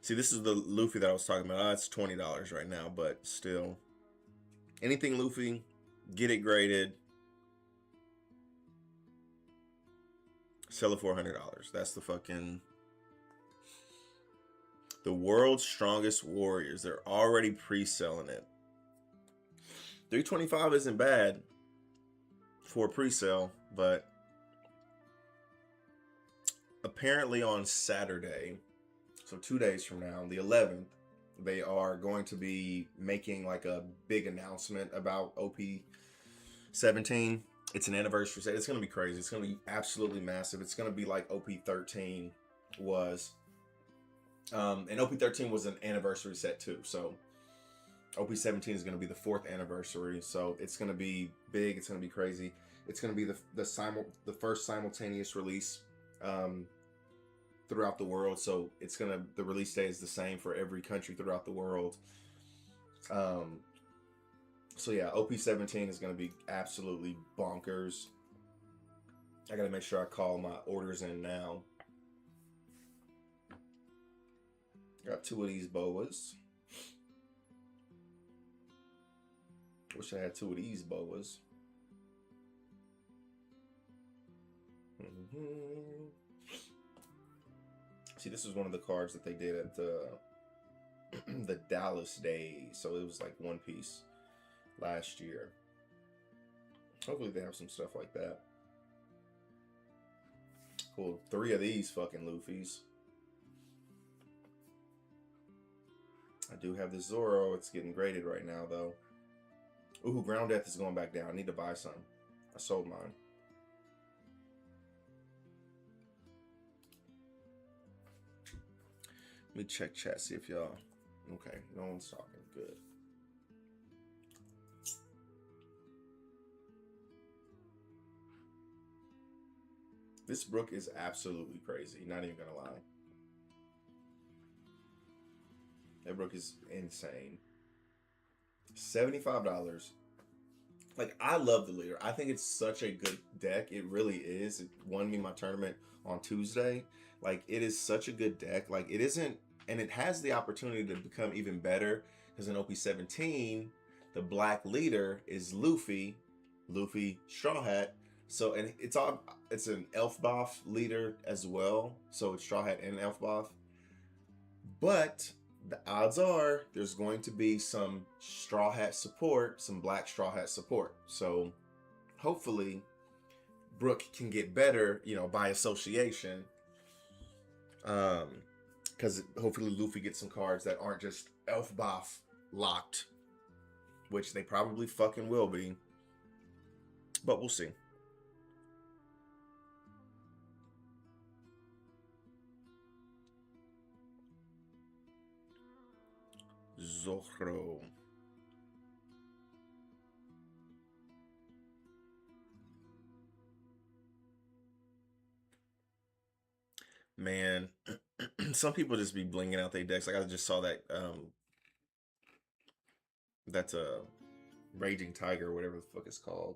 See, this is the Luffy that I was talking about. It's $20 right now, but still. Anything Luffy, get it graded. Sell it for $100. That's the fucking... The world's strongest warriors. They're already pre-selling it. $325 isn't bad for a pre-sale, but apparently on Saturday, so 2 days from now, the 11th, they are going to be making like a big announcement about OP-17. It's an anniversary set. It's going to be crazy. It's going to be absolutely massive. It's going to be like OP-13 was. And OP-13 was an anniversary set too. So OP-17 is going to be the 4th anniversary. So it's going to be big. It's going to be crazy. It's going to be the first simultaneous release throughout the world. So the release day is the same for every country throughout the world. So yeah, OP-17 is going to be absolutely bonkers. I got to make sure I call my orders in now. Got 2 of these boas. Wish I had 2 of these boas. See, this is one of the cards that they did at the Dallas Day. So it was like one piece last year. Hopefully they have some stuff like that. Cool. 3 of these fucking Luffys. I do have this Zoro. It's getting graded right now, though. Ooh, Ground Death is going back down. I need to buy some. I sold mine. Let me check chat, see if y'all... Okay, no one's talking. Good. This Brook is absolutely crazy. Not even gonna lie. That Brook is insane. $75. Like, I love the leader. I think it's such a good deck. It really is. It won me my tournament on Tuesday. Like, it is such a good deck. Like, it isn't, and it has the opportunity to become even better, because in OP-17, the black leader is Luffy Straw Hat. So, and it's an Elfboff leader as well. So it's Straw Hat and Elfboff. But the odds are there's going to be some Straw Hat support, some black Straw Hat support. So hopefully Brook can get better, by association. Because hopefully Luffy gets some cards that aren't just Elfboff locked, which they probably fucking will be. But we'll see. Zoro. Man, some people just be blinging out their decks. Like, I just saw that Raging Tiger, or whatever the fuck it's called.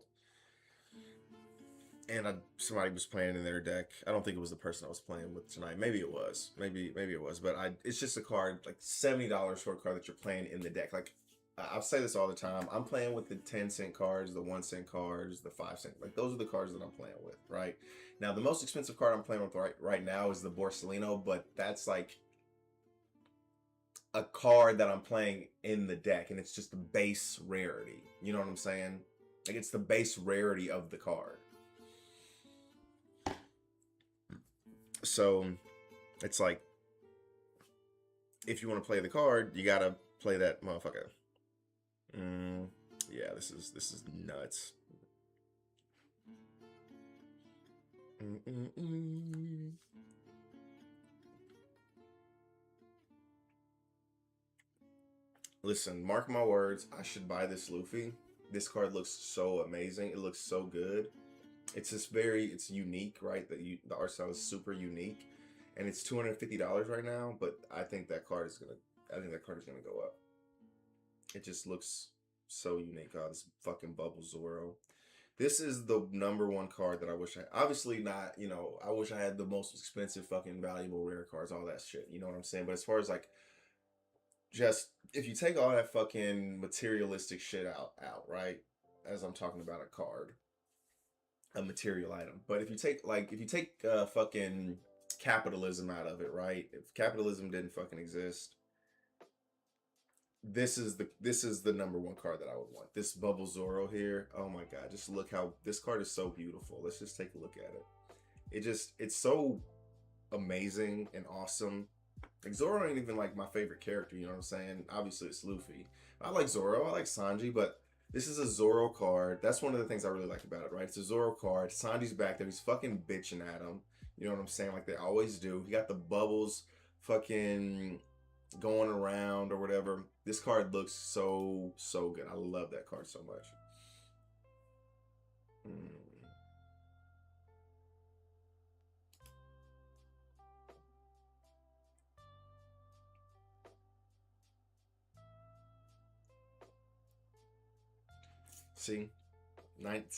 And somebody was playing in their deck. I don't think it was the person I was playing with tonight. Maybe it was. Maybe it was. But it's just a card, like $70 for a card that you're playing in the deck. Like, I'll say this all the time. I'm playing with the 10-cent cards, the 1-cent cards, the 5-cent. Like, those are the cards that I'm playing with, right? Now, the most expensive card I'm playing with right now is the Borsellino, but that's like a card that I'm playing in the deck, and it's just the base rarity. You know what I'm saying? Like, it's the base rarity of the card. So it's like, if you want to play the card, you gotta play that motherfucker. Yeah, this is nuts. Listen, mark my words, I should buy this Luffy. This card looks so amazing. It looks so good. It's just it's unique, right? The art style is super unique, and it's $250 right now. But I think that card is gonna go up. It just looks so unique. Oh, this fucking Bubble Zoro. This is the #1 card that I wish I... Obviously not, you know, I wish I had the most expensive fucking valuable rare cards, all that shit. You know what I'm saying? But as far as like, just, if you take all that fucking materialistic shit out, right? As I'm talking about a card, a material item. But if you take fucking capitalism out of it, right? If capitalism didn't fucking exist, this is the #1 card that I would want. This Bubble Zoro here. Oh my god, just look how this card is so beautiful. Let's just take a look at it. It's so amazing and awesome. Like, Zoro ain't even like my favorite character, you know what I'm saying? Obviously it's Luffy. I like Zoro, I like Sanji, but this is a Zoro card. That's one of the things I really like about it, right? It's a Zoro card. Sanji's back there. He's fucking bitching at him. You know what I'm saying? Like they always do. He got the bubbles fucking going around or whatever. This card looks so good. I love that card so much. See,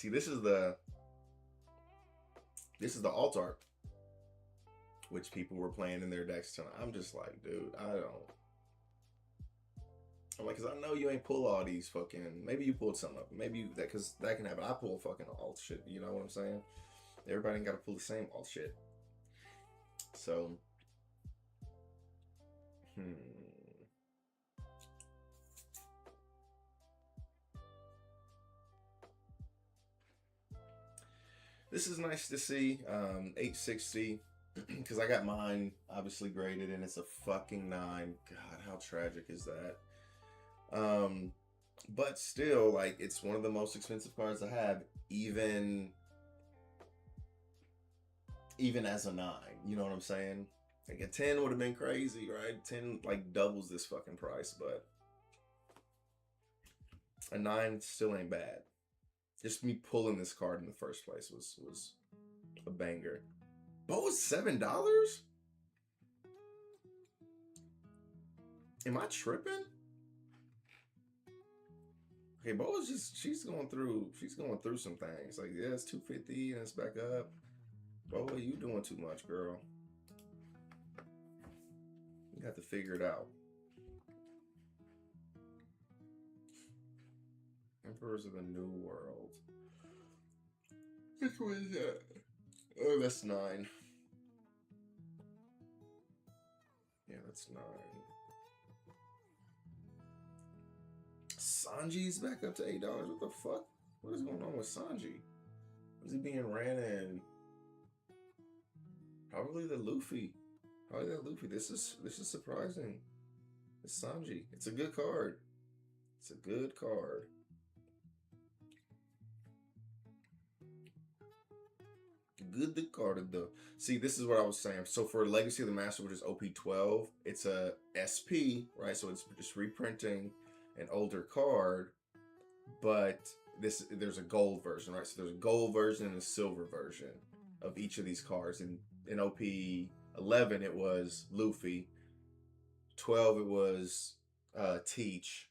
this is the alt art, which people were playing in their decks tonight. I'm just like, dude, I'm like, because I know you ain't pull all these fucking... Maybe you pulled something up. Maybe because that can happen. I pull fucking alt shit. You know what I'm saying? Everybody ain't got to pull the same alt shit. So, This is nice to see. 860. Because I got mine obviously graded, and it's a fucking 9. God, how tragic is that? But still, like, it's one of the most expensive cards I have, even as a 9. You know what I'm saying? Like, a 10 would have been crazy, right? 10 like doubles this fucking price, but a 9 still ain't bad. Just me pulling this card in the first place was a banger. Bo was $7? Am I tripping? Okay, Bo is just, she's going through some things. Like, yeah, it's $250 and it's back up. Bo, you doing too much, girl. You got to figure it out. Emperors of the New World. Which one is that? Oh, that's 9. Yeah, that's 9. Sanji's back up to $8. What the fuck? What is going on with Sanji? Is he being ran in? Probably the Luffy. Probably that Luffy. This is surprising. It's Sanji. It's a good card. It's a good card. Good card though. See, this is what I was saying. So for Legacy of the Master, which is OP12, it's a SP, right? So it's just reprinting an older card, but there's a gold version, right? So there's a gold version and a silver version of each of these cards. And in OP11, it was Luffy. 12, it was Teach.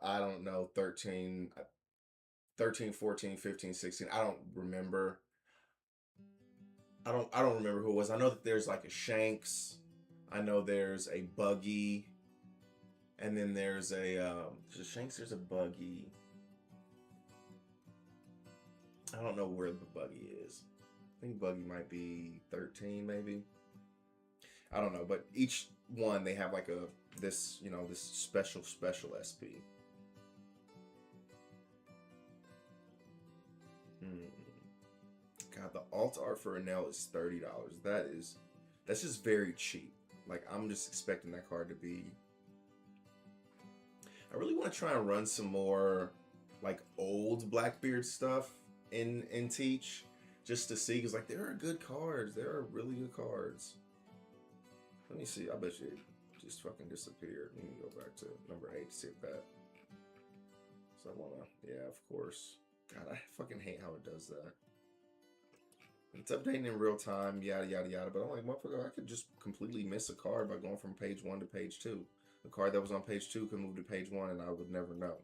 I don't know, 13, 14, 15, 16. I don't remember. I don't remember who it was. I know that there's like a Shanks. I know there's a Buggy. And then there's a Shanks, there's a Buggy. I don't know where the Buggy is. I think Buggy might be 13, maybe. I don't know, but each one they have like this special SP. God, the alt art for Enel is $30. That's just very cheap. Like, I'm just expecting that card to be. I really want to try and run some more like old Blackbeard stuff in Teach, just to see, because like there are good cards. There are really good cards. Let me see. I bet you it just fucking disappeared. Let me go back to number 8 to see if that. So I wanna, yeah, of course. God, I fucking hate how it does that. It's updating in real time, yada yada yada. But I'm like, motherfucker, I could just completely miss a card by going from page 1 to page 2. The card that was on page 2 could move to page 1, and I would never know.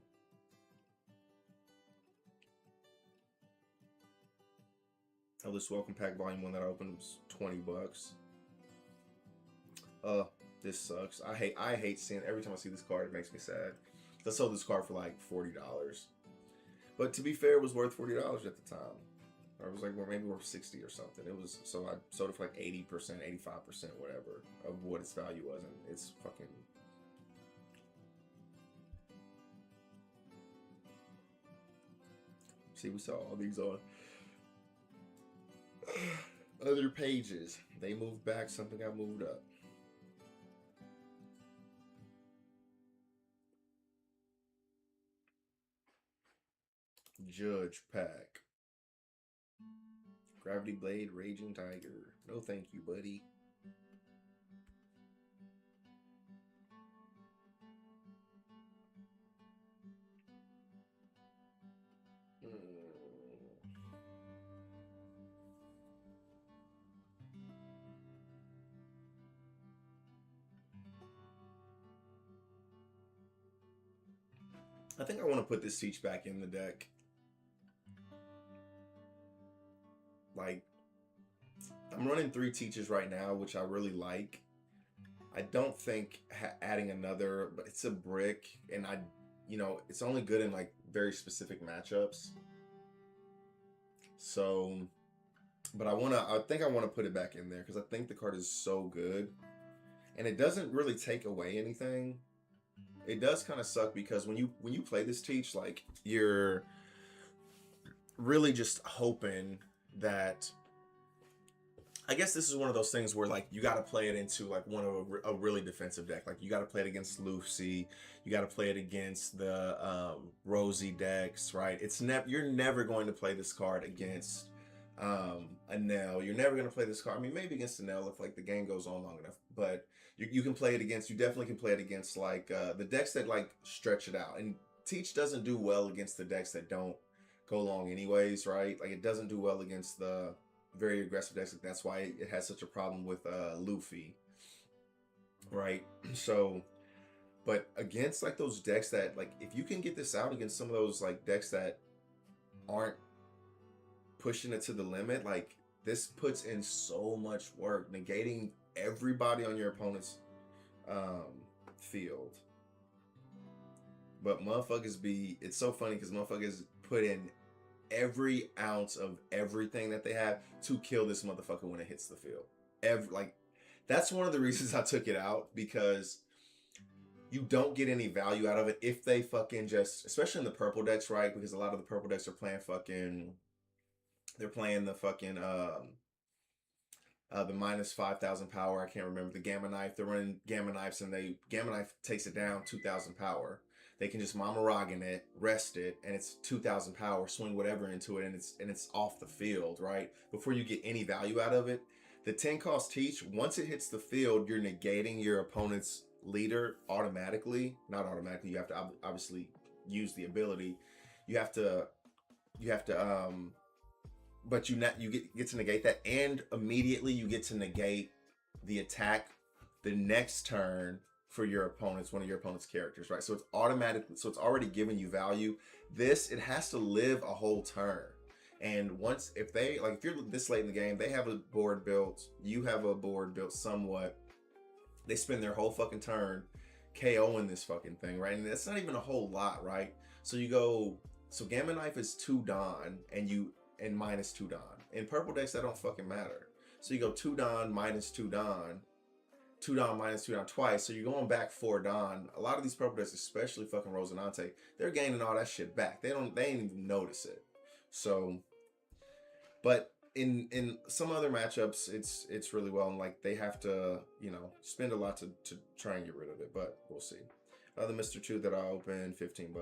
Oh, this welcome pack volume 1 that I opened was $20. This sucks. I hate seeing, every time I see this card, it makes me sad. I sold this card for like $40. But to be fair, it was worth $40 at the time. Or it was like, well, maybe worth 60 or something. It was, so I sold it for like 80%, 85%, whatever, of what its value was, and it's fucking. See, we saw all these on other pages. They moved back, something got moved up. Judge pack. Gravity Blade, Raging Tiger. No thank you, buddy. I think I want to put this Teach back in the deck. Like, I'm running 3 Teaches right now, which I really like. I don't think adding another, but it's a brick, and it's only good in like very specific matchups. So, but I think I want to put it back in there because I think the card is so good, and it doesn't really take away anything. It does kind of suck because when you play this Teach, like, you're really just hoping that, I guess this is one of those things where like you got to play it into like one of a really defensive deck. Like, you got to play it against Lucy, you got to play it against the Rosie decks, right? You're never going to play this card against Enel. You're never going to play this card. I mean, maybe against Enel if like the game goes on long enough, but you can play it against. You definitely can play it against like the decks that like stretch it out. And Teach doesn't do well against the decks that don't go long anyways, right? Like, it doesn't do well against the very aggressive decks. That's why it has such a problem with Luffy, right? So, but against like those decks that like, if you can get this out against some of those like decks that aren't pushing it to the limit, like, this puts in so much work, negating everybody on your opponent's field. But motherfuckers it's so funny because motherfuckers put in every ounce of everything that they have to kill this motherfucker when it hits the field. That's one of the reasons I took it out, because you don't get any value out of it if they fucking just, especially in the purple decks, right? Because a lot of the purple decks are playing they're playing the fucking the minus 5,000 power. I can't remember the Gamma Knife. They're running Gamma Knives, and Gamma Knife takes it down 2,000 power. They can just Mama Roggin it, rest it, and it's 2,000 power. Swing whatever into it, and it's off the field, right? Before you get any value out of it, the 10 cost Teach, once it hits the field, you're negating your opponent's leader automatically. Not automatically. You have to obviously use the ability. You have to but you get to negate that, and immediately you get to negate the attack the next turn for your opponents, one of your opponent's characters, right? So it's automatically, so it's already giving you value. This, it has to live a whole turn. And once, if they, like, if you're this late in the game, they have a board built, you have a board built somewhat, they spend their whole fucking turn KOing this fucking thing, right? And that's not even a whole lot, right? So you go, so Gamma Knife is 2 Don, and minus 2 Don. In purple decks, that don't fucking matter. So you go 2 Don, minus 2 Don, 2 Don, minus 2 Don twice. So you're going back 4 Don. A lot of these purple decks, especially fucking Rosinante, they're gaining all that shit back. They ain't even notice it. So, but in some other matchups, it's really well, and like they have to, you know, spend a lot to try and get rid of it, but we'll see. The Mr. 2 that I opened, $15.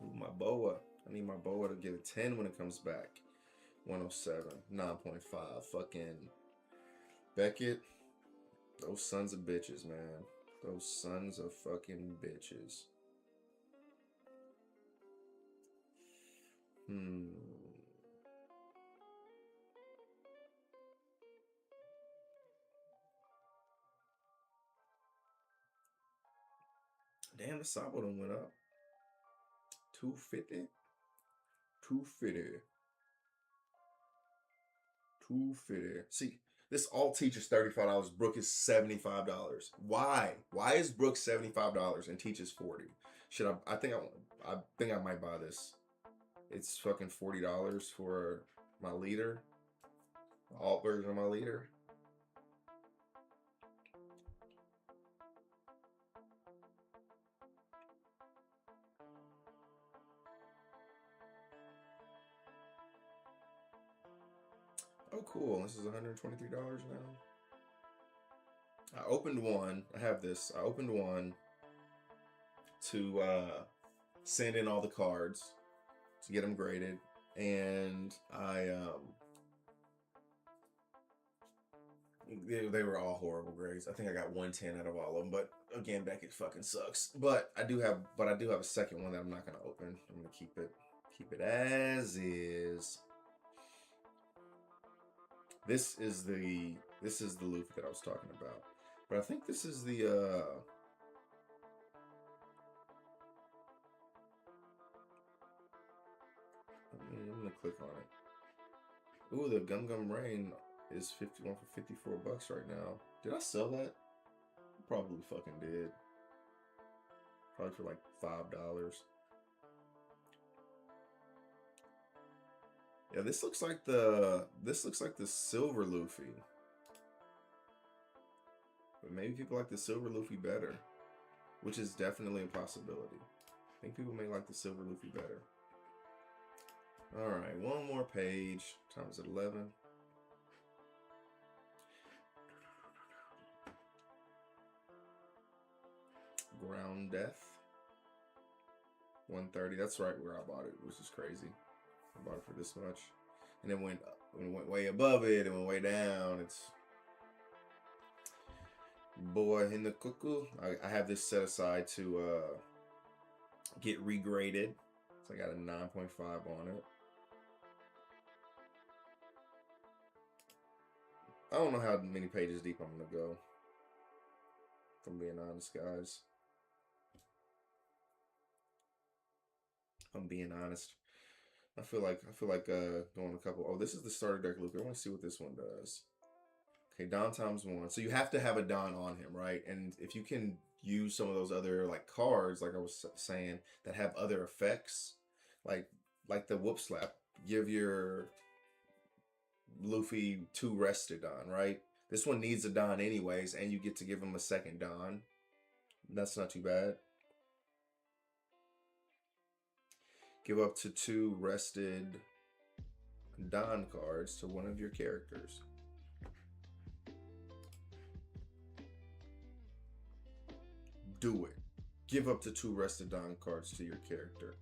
Ooh, my boa. I need my boa to get a 10 when it comes back. 107, 9.5. Fucking Beckett. Those sons of bitches, man. Those sons of fucking bitches. Damn, the Sabo done went up. 250. 250. 250. See, this all teaches $35. Brook is $75. Why? Why is Brook $75 and teaches 40? Should I think I might buy this. It's fucking $40 for my leader. Alt version of my leader. Oh, cool. This is $123 now. I opened one. I have this. I opened one to send in all the cards to get them graded. And they were all horrible grades. I think I got 110 out of all of them. But again, Beckett fucking sucks. But I do have a second one that I'm not gonna open. I'm gonna keep it as is. This is the Luffy that I was talking about. But I think this is the I'm gonna click on it. Ooh, the Gum Gum Rain is 51 for $54 right now. Did I sell that? Probably fucking did. Probably for like $5. Yeah, this looks like the silver Luffy. But maybe people like the silver Luffy better, which is definitely a possibility. I think people may like the silver Luffy better. All right, one more page. Time is at 11. Ground Death. 130. That's right where I bought it, which is crazy. I bought it for this much, and then went way above it, and went way down. It's boy in the cuckoo. I have this set aside to get regraded, so I got a 9.5 on it. I don't know how many pages deep I'm gonna go, if I'm being honest, guys. If I'm being honest. I feel like going a couple. Oh, this is the starter deck, Luke. I want to see what this one does. Okay, Don times 1. So you have to have a Don on him, right? And if you can use some of those other like cards, like I was saying, that have other effects, like the Whoop Slap, give your Luffy 2 rested Don, right? This one needs a Don anyways, and you get to give him a second Don. That's not too bad. Give up to 2 rested Don cards to one of your characters. Do it. Give up to 2 rested Don cards to your character.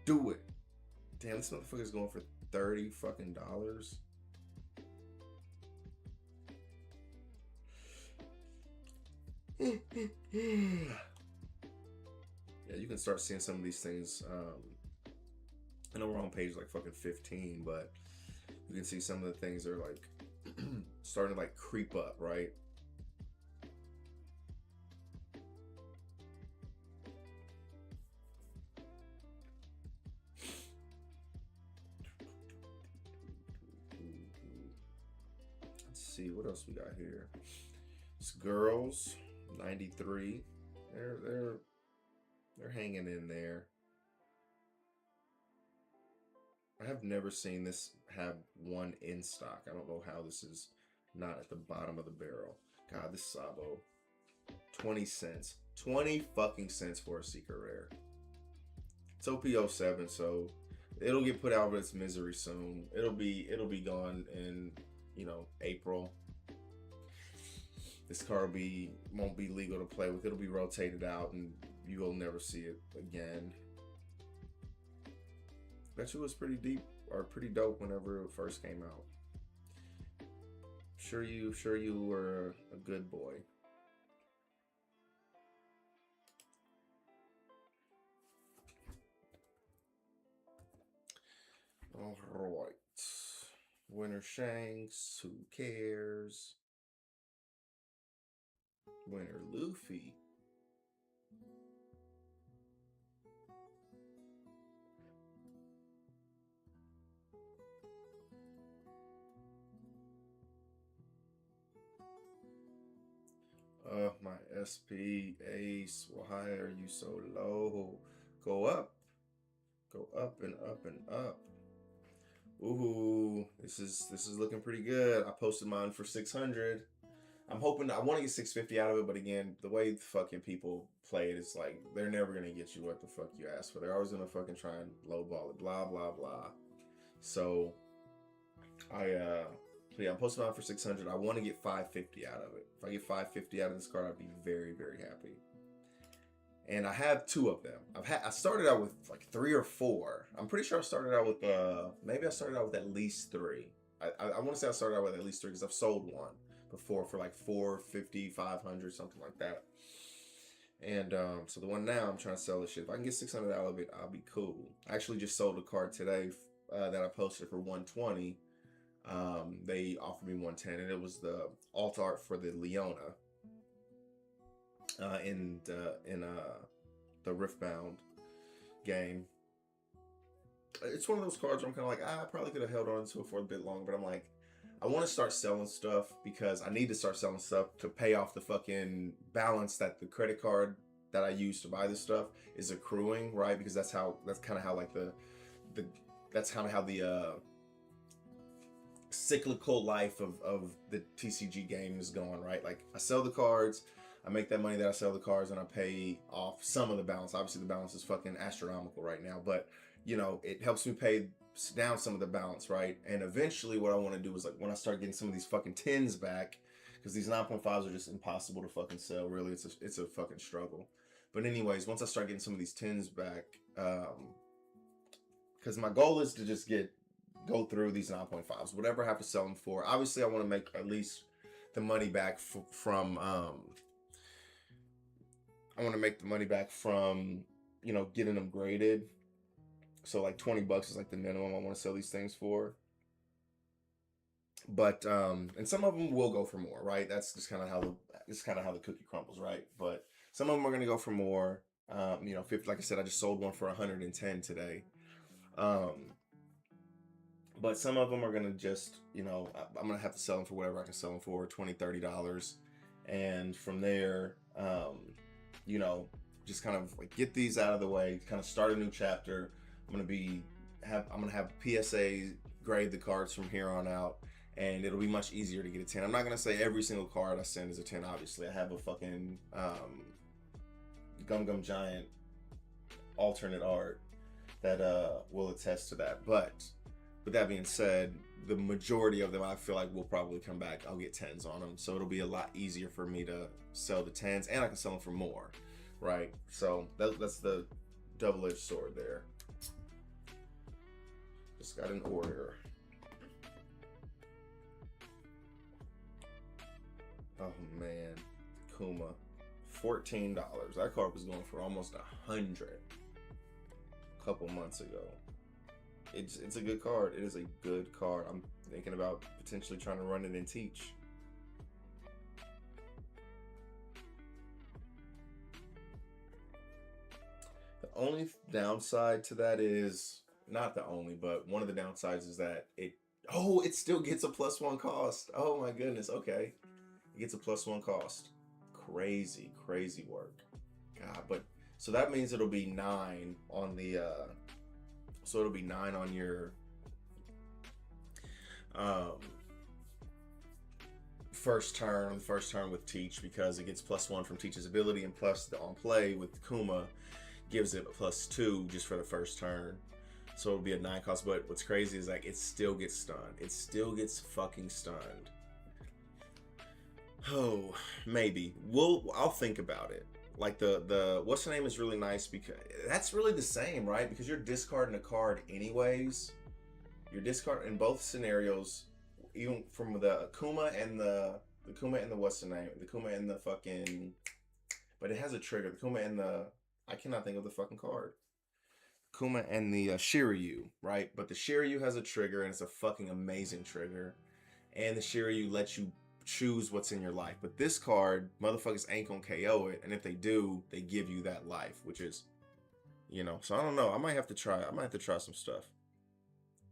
Do it. Damn, this motherfucker's going for $30 fucking dollars. Yeah, you can start seeing some of these things. I know we're on page like fucking 15, but you can see some of the things are like starting to like creep up, right? Let's see what else we got here. It's girls, 93. They're hanging in there. I have never seen this have one in stock. I don't know how this is not at the bottom of the barrel. God, this Sabo. 20 cents. 20 fucking cents for a secret rare. It's OP07, so it'll get put out of its misery soon. It'll be gone in, you know, April. This card won't be legal to play with. It'll be rotated out and you'll never see it again. Bet you it was pretty deep or pretty dope whenever it first came out. Sure you were a good boy. All right. Winter Shanks, who cares? Winter Luffy. My SP Ace. Why are you so low? Go up. Go up and up and up. Ooh, this is looking pretty good. I posted mine for 600. I'm hoping I want to get 650 out of it, but again, the way fucking people play it is like they're never gonna get you what the fuck you asked for. They're always gonna fucking try and lowball it, blah blah blah. So I'm posting mine for 600. I want to get 550 out of it. If I get 550 out of this card, I'd be very very happy. And I have two of them. I started out with like 3 or 4. I'm pretty sure I started out with maybe I started out with at least 3. I want to say I started out with at least 3 because I've sold one before for like 450, 500, something like that. And so the one now I'm trying to sell this shit. If I can get 600 out of it, I'll be cool. I actually just sold a card today that I posted for 120. They offered me 110, and it was the alt art for the Leona. In the Riftbound game. It's one of those cards where I'm kind of like, I probably could have held on to it for a bit longer, but I'm like, I want to start selling stuff because I need to start selling stuff to pay off the fucking balance that the credit card that I use to buy this stuff is accruing, right? Because that's kind of how like the cyclical life of the TCG game is going, right? Like I sell the cards, I make that money that I sell the cards, and I pay off some of the balance. Obviously, the balance is fucking astronomical right now, but you know, it helps me pay down some of the balance, right? And eventually, what I want to do is like when I start getting some of these fucking 10s back, because these 9.5s are just impossible to fucking sell. Really, it's a fucking struggle. But anyways, once I start getting some of these 10s back, because my goal is to just go through these 9.5s, whatever I have to sell them for. Obviously, I want to make at least the money back from. I want to make the money back from, you know, getting them graded. So like $20 is like the minimum I want to sell these things for. But and some of them will go for more, right? That's just kind of how the cookie crumbles, right? But some of them are going to go for more. You know, 50, like I said, I just sold one for 110 today. But some of them are going to just, you know, I'm going to have to sell them for whatever I can sell them for, $20, $30. And from there, you know, just kind of like get these out of the way, kind of start a new chapter. I'm gonna have PSA grade the cards from here on out, and it'll be much easier to get a 10. I'm not gonna say every single card I send is a 10. Obviously, I have a fucking Gum Gum Giant alternate art that will attest to that. But with that being said, the majority of them I feel like will probably come back. I'll get 10s on them, so it'll be a lot easier for me to sell the 10s, and I can sell them for more, right? So that's the double-edged sword there. Just got an order. Oh man, Kuma. $14. That card was going for almost 100 a couple months ago. It's a good card. It is a good card. I'm thinking about potentially trying to run it and teach. The only downside to that is, not the only, but one of the downsides is that it still gets a +1 cost. Oh my goodness. Okay. It gets a +1 cost. Crazy work. God, but so that means it'll be 9 on the so it'll be 9 on your first turn with Teach, because it gets +1 from Teach's ability, and plus the on play with Kuma gives it a +2 just for the first turn. So it'll be a 9 cost. But what's crazy is like it still gets stunned. It still gets fucking stunned. Oh, maybe. I'll think about it. Like the what's the name is really nice, because that's really the same, right? Because you're discarding a card anyways. You're discarding in both scenarios, even from the Kuma and the what's the name? The Kuma and the fucking, but it has a trigger. The Kuma and the, I cannot think of the fucking card. Kuma and the Shiryu, right? But the Shiryu has a trigger, and it's a fucking amazing trigger. And the Shiryu lets you choose what's in your life. But this card, motherfuckers ain't gonna KO it, and if they do, they give you that life, which is, so I don't know. I might have to try some stuff.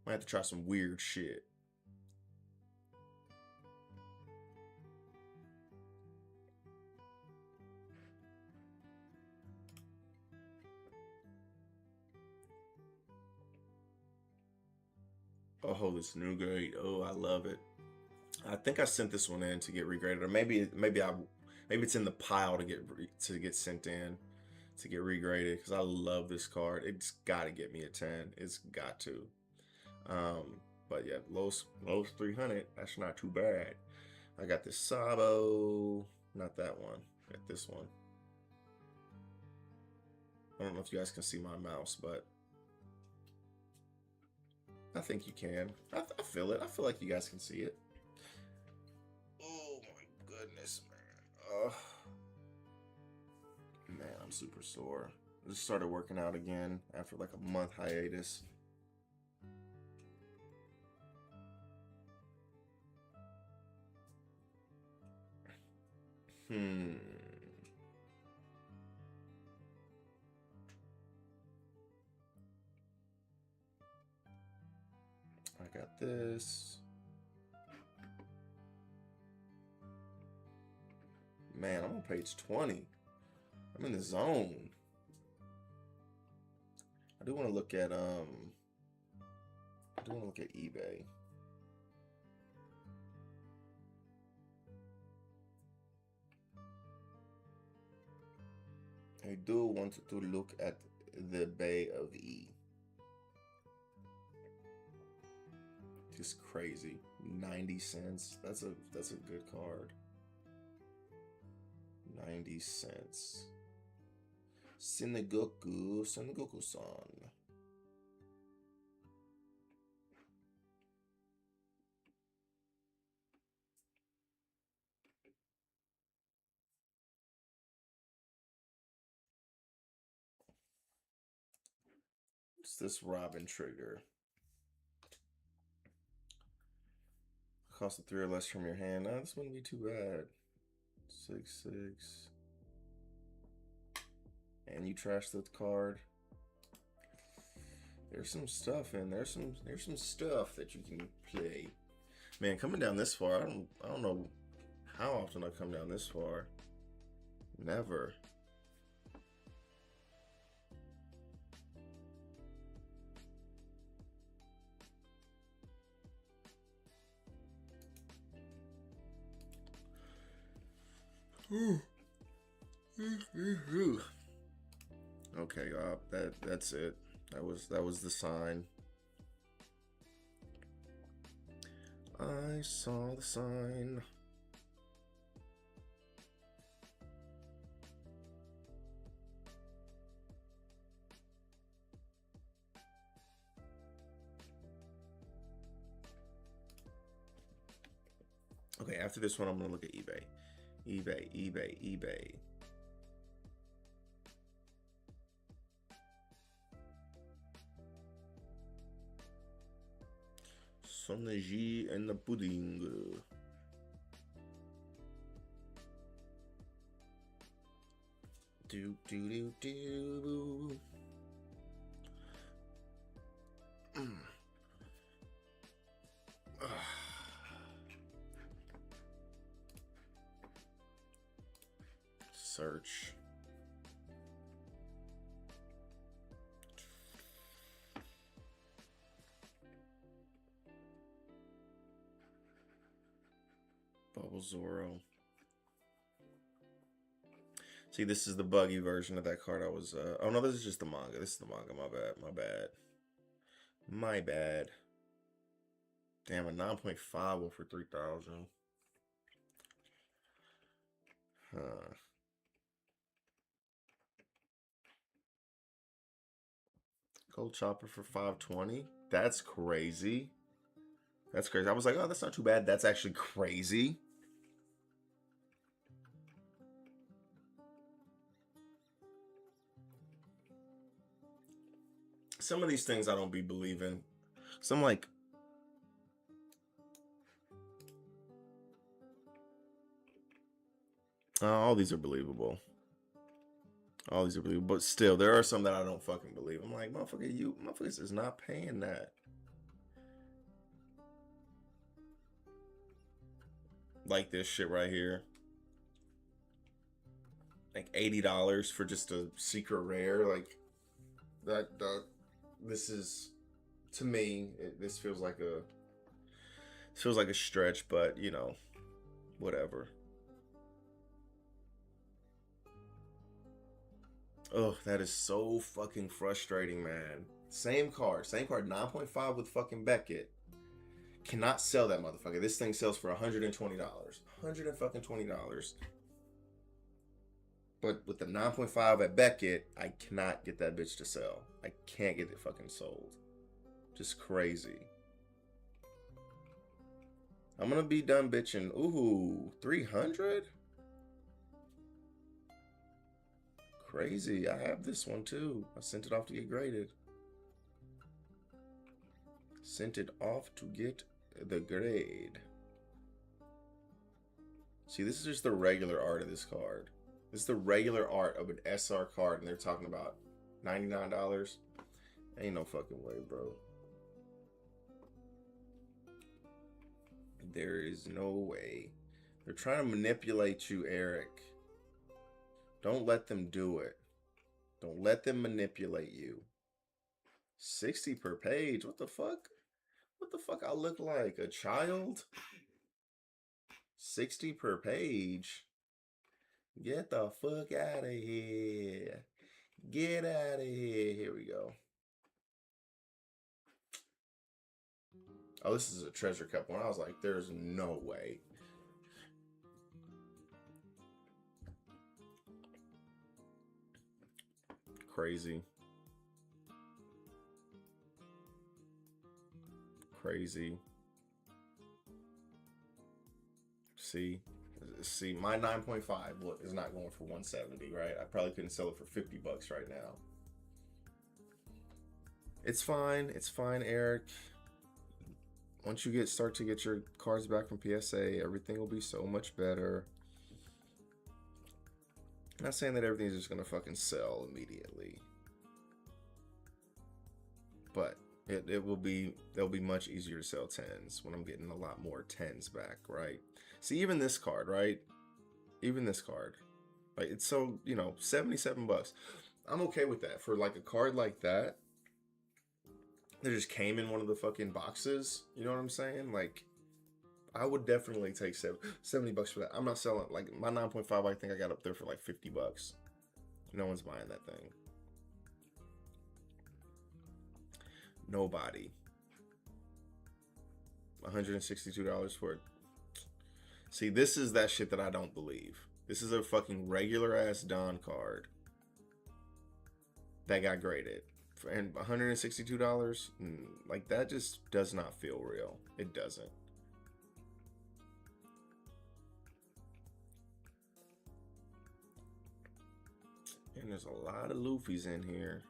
Might have to try some weird shit. Oh, this new grade. Oh, I love it. I think I sent this one in to get regraded, or maybe it's in the pile to get sent in to get regraded, because I love this card. It's got to get me a 10. It's got to. But yeah, lowest 300. That's not too bad. I got this Sabo, not that one. I got this one. I don't know if you guys can see my mouse, but I think you can. I feel it. I feel like you guys can see it. Oh my goodness, man. Man, I'm super sore. I just started working out again after like a month hiatus. I got this. Man, I'm on page 20. I'm in the zone. I do want to look at eBay. I do want to look at the Bay of E. Just crazy. 90 cents. That's a good card. 90 cents. Senegoku-san. What's this Robin trigger? Cost of 3 or less from your hand. Nah, this wouldn't be too bad. 6/6. And you trash the card. There's some stuff in there. There's some stuff that you can play. Man, coming down this far, I don't know how often I come down this far. Never. Okay, that's it. That was the sign. I saw the sign. Okay, after this one, I'm gonna look at eBay. eBay. from the G and the pudding. Do do do do. Search. Bubble Zoro. See, this is the buggy version of that card I was... oh, no, this is just the manga. This is the manga. My bad. My bad. My bad. Damn, a 9.5 went for 3,000. Huh. Gold Chopper for 520. That's crazy. That's crazy. I was like, oh, that's not too bad. That's actually crazy. Some of these things I don't be believing. So I'm like, all these are believable. All these are believable. But still, there are some that I don't fucking believe. I'm like, motherfucker, you motherfuckers is not paying that. Like this shit right here. Like $80 for just a secret rare. Like that this is, to me, this feels like a stretch, but you know, whatever. Oh, that is so fucking frustrating, man. Same card, 9.5 with fucking Beckett. Cannot sell that motherfucker. This thing sells for $120. $120. But with the 9.5 at Beckett, I cannot get that bitch to sell. I can't get it fucking sold. Just crazy. I'm gonna be done bitching. Ooh, 300? Crazy. I have this one too. I sent it off to get graded. Sent it off to get the grade. See, this is just the regular art of this card. This is the regular art of an SR card, and they're talking about $99. Ain't no fucking way, bro. There is no way. They're trying to manipulate you, Eric. Don't let them do it. Don't let them manipulate you. 60 per page. What the fuck? What the fuck I look like? A child? 60 per page? Get the fuck out of here. Get out of here. Here we go. Oh, this is a treasure cup one. I was like, there's no way. Crazy. Crazy. See, my 9.5 is not going for 170, right? I probably couldn't sell it for $50 right now. It's fine. It's fine, Eric. Once you start to get your cards back from PSA, everything will be so much better. I'm not saying that everything's just gonna fucking sell immediately, but they'll be much easier to sell 10s when I'm getting a lot more 10s back, right? See, even this card, right? Even this card, like, it's so, you know, $77. I'm okay with that for like a card like that. That just came in one of the fucking boxes. You know what I'm saying? Like, I would definitely take $70 for that. I'm not selling, like, my 9.5, I think I got up there for like $50. No one's buying that thing. Nobody. $162 for it. See, this is that shit that I don't believe. This is a fucking regular ass Don card that got graded. And $162, like, that just does not feel real. It doesn't. And there's a lot of Luffy's in here.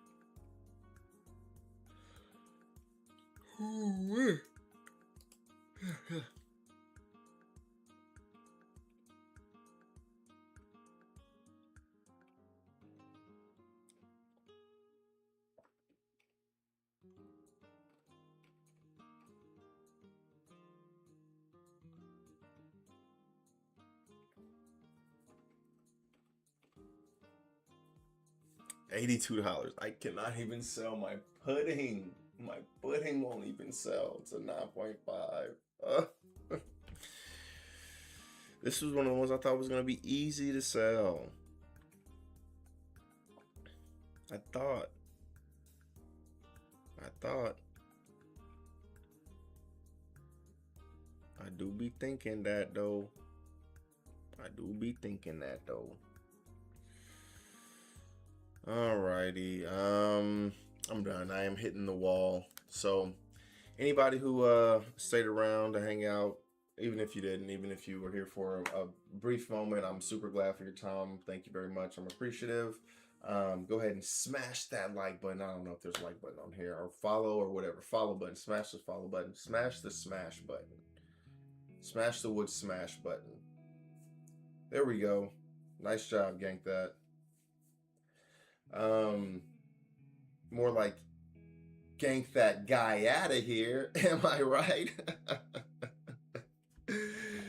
$82. I cannot even sell my pudding. My pudding won't even sell. It's a 9.5. This was one of the ones I thought was going to be easy to sell. I thought. I do be thinking that though. Alrighty. I'm done. I am hitting the wall. So anybody who stayed around to hang out, even if you didn't, even if you were here for a brief moment, I'm super glad for your time. Thank you very much. I'm appreciative. Go ahead and smash that like button. I don't know if there's a like button on here, or follow, or whatever. Follow button. Smash the follow button. Smash the smash button. Smash the wood smash button. There we go. Nice job, gank that. More like gank that guy out of here. Am I right?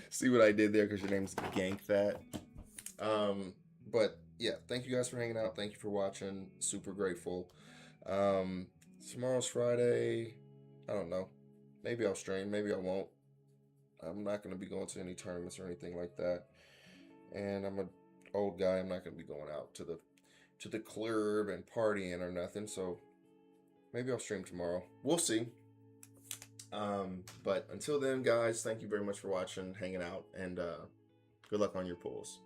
See what I did there, because your name's Gank That. But yeah, thank you guys for hanging out. Thank you for watching. Super grateful. Tomorrow's Friday. I don't know. Maybe I'll stream. Maybe I won't. I'm not going to be going to any tournaments or anything like that. And I'm an old guy. I'm not going to be going out to the club and partying or nothing. So maybe I'll stream tomorrow. We'll see. But until then, guys, thank you very much for watching, hanging out, and good luck on your pools.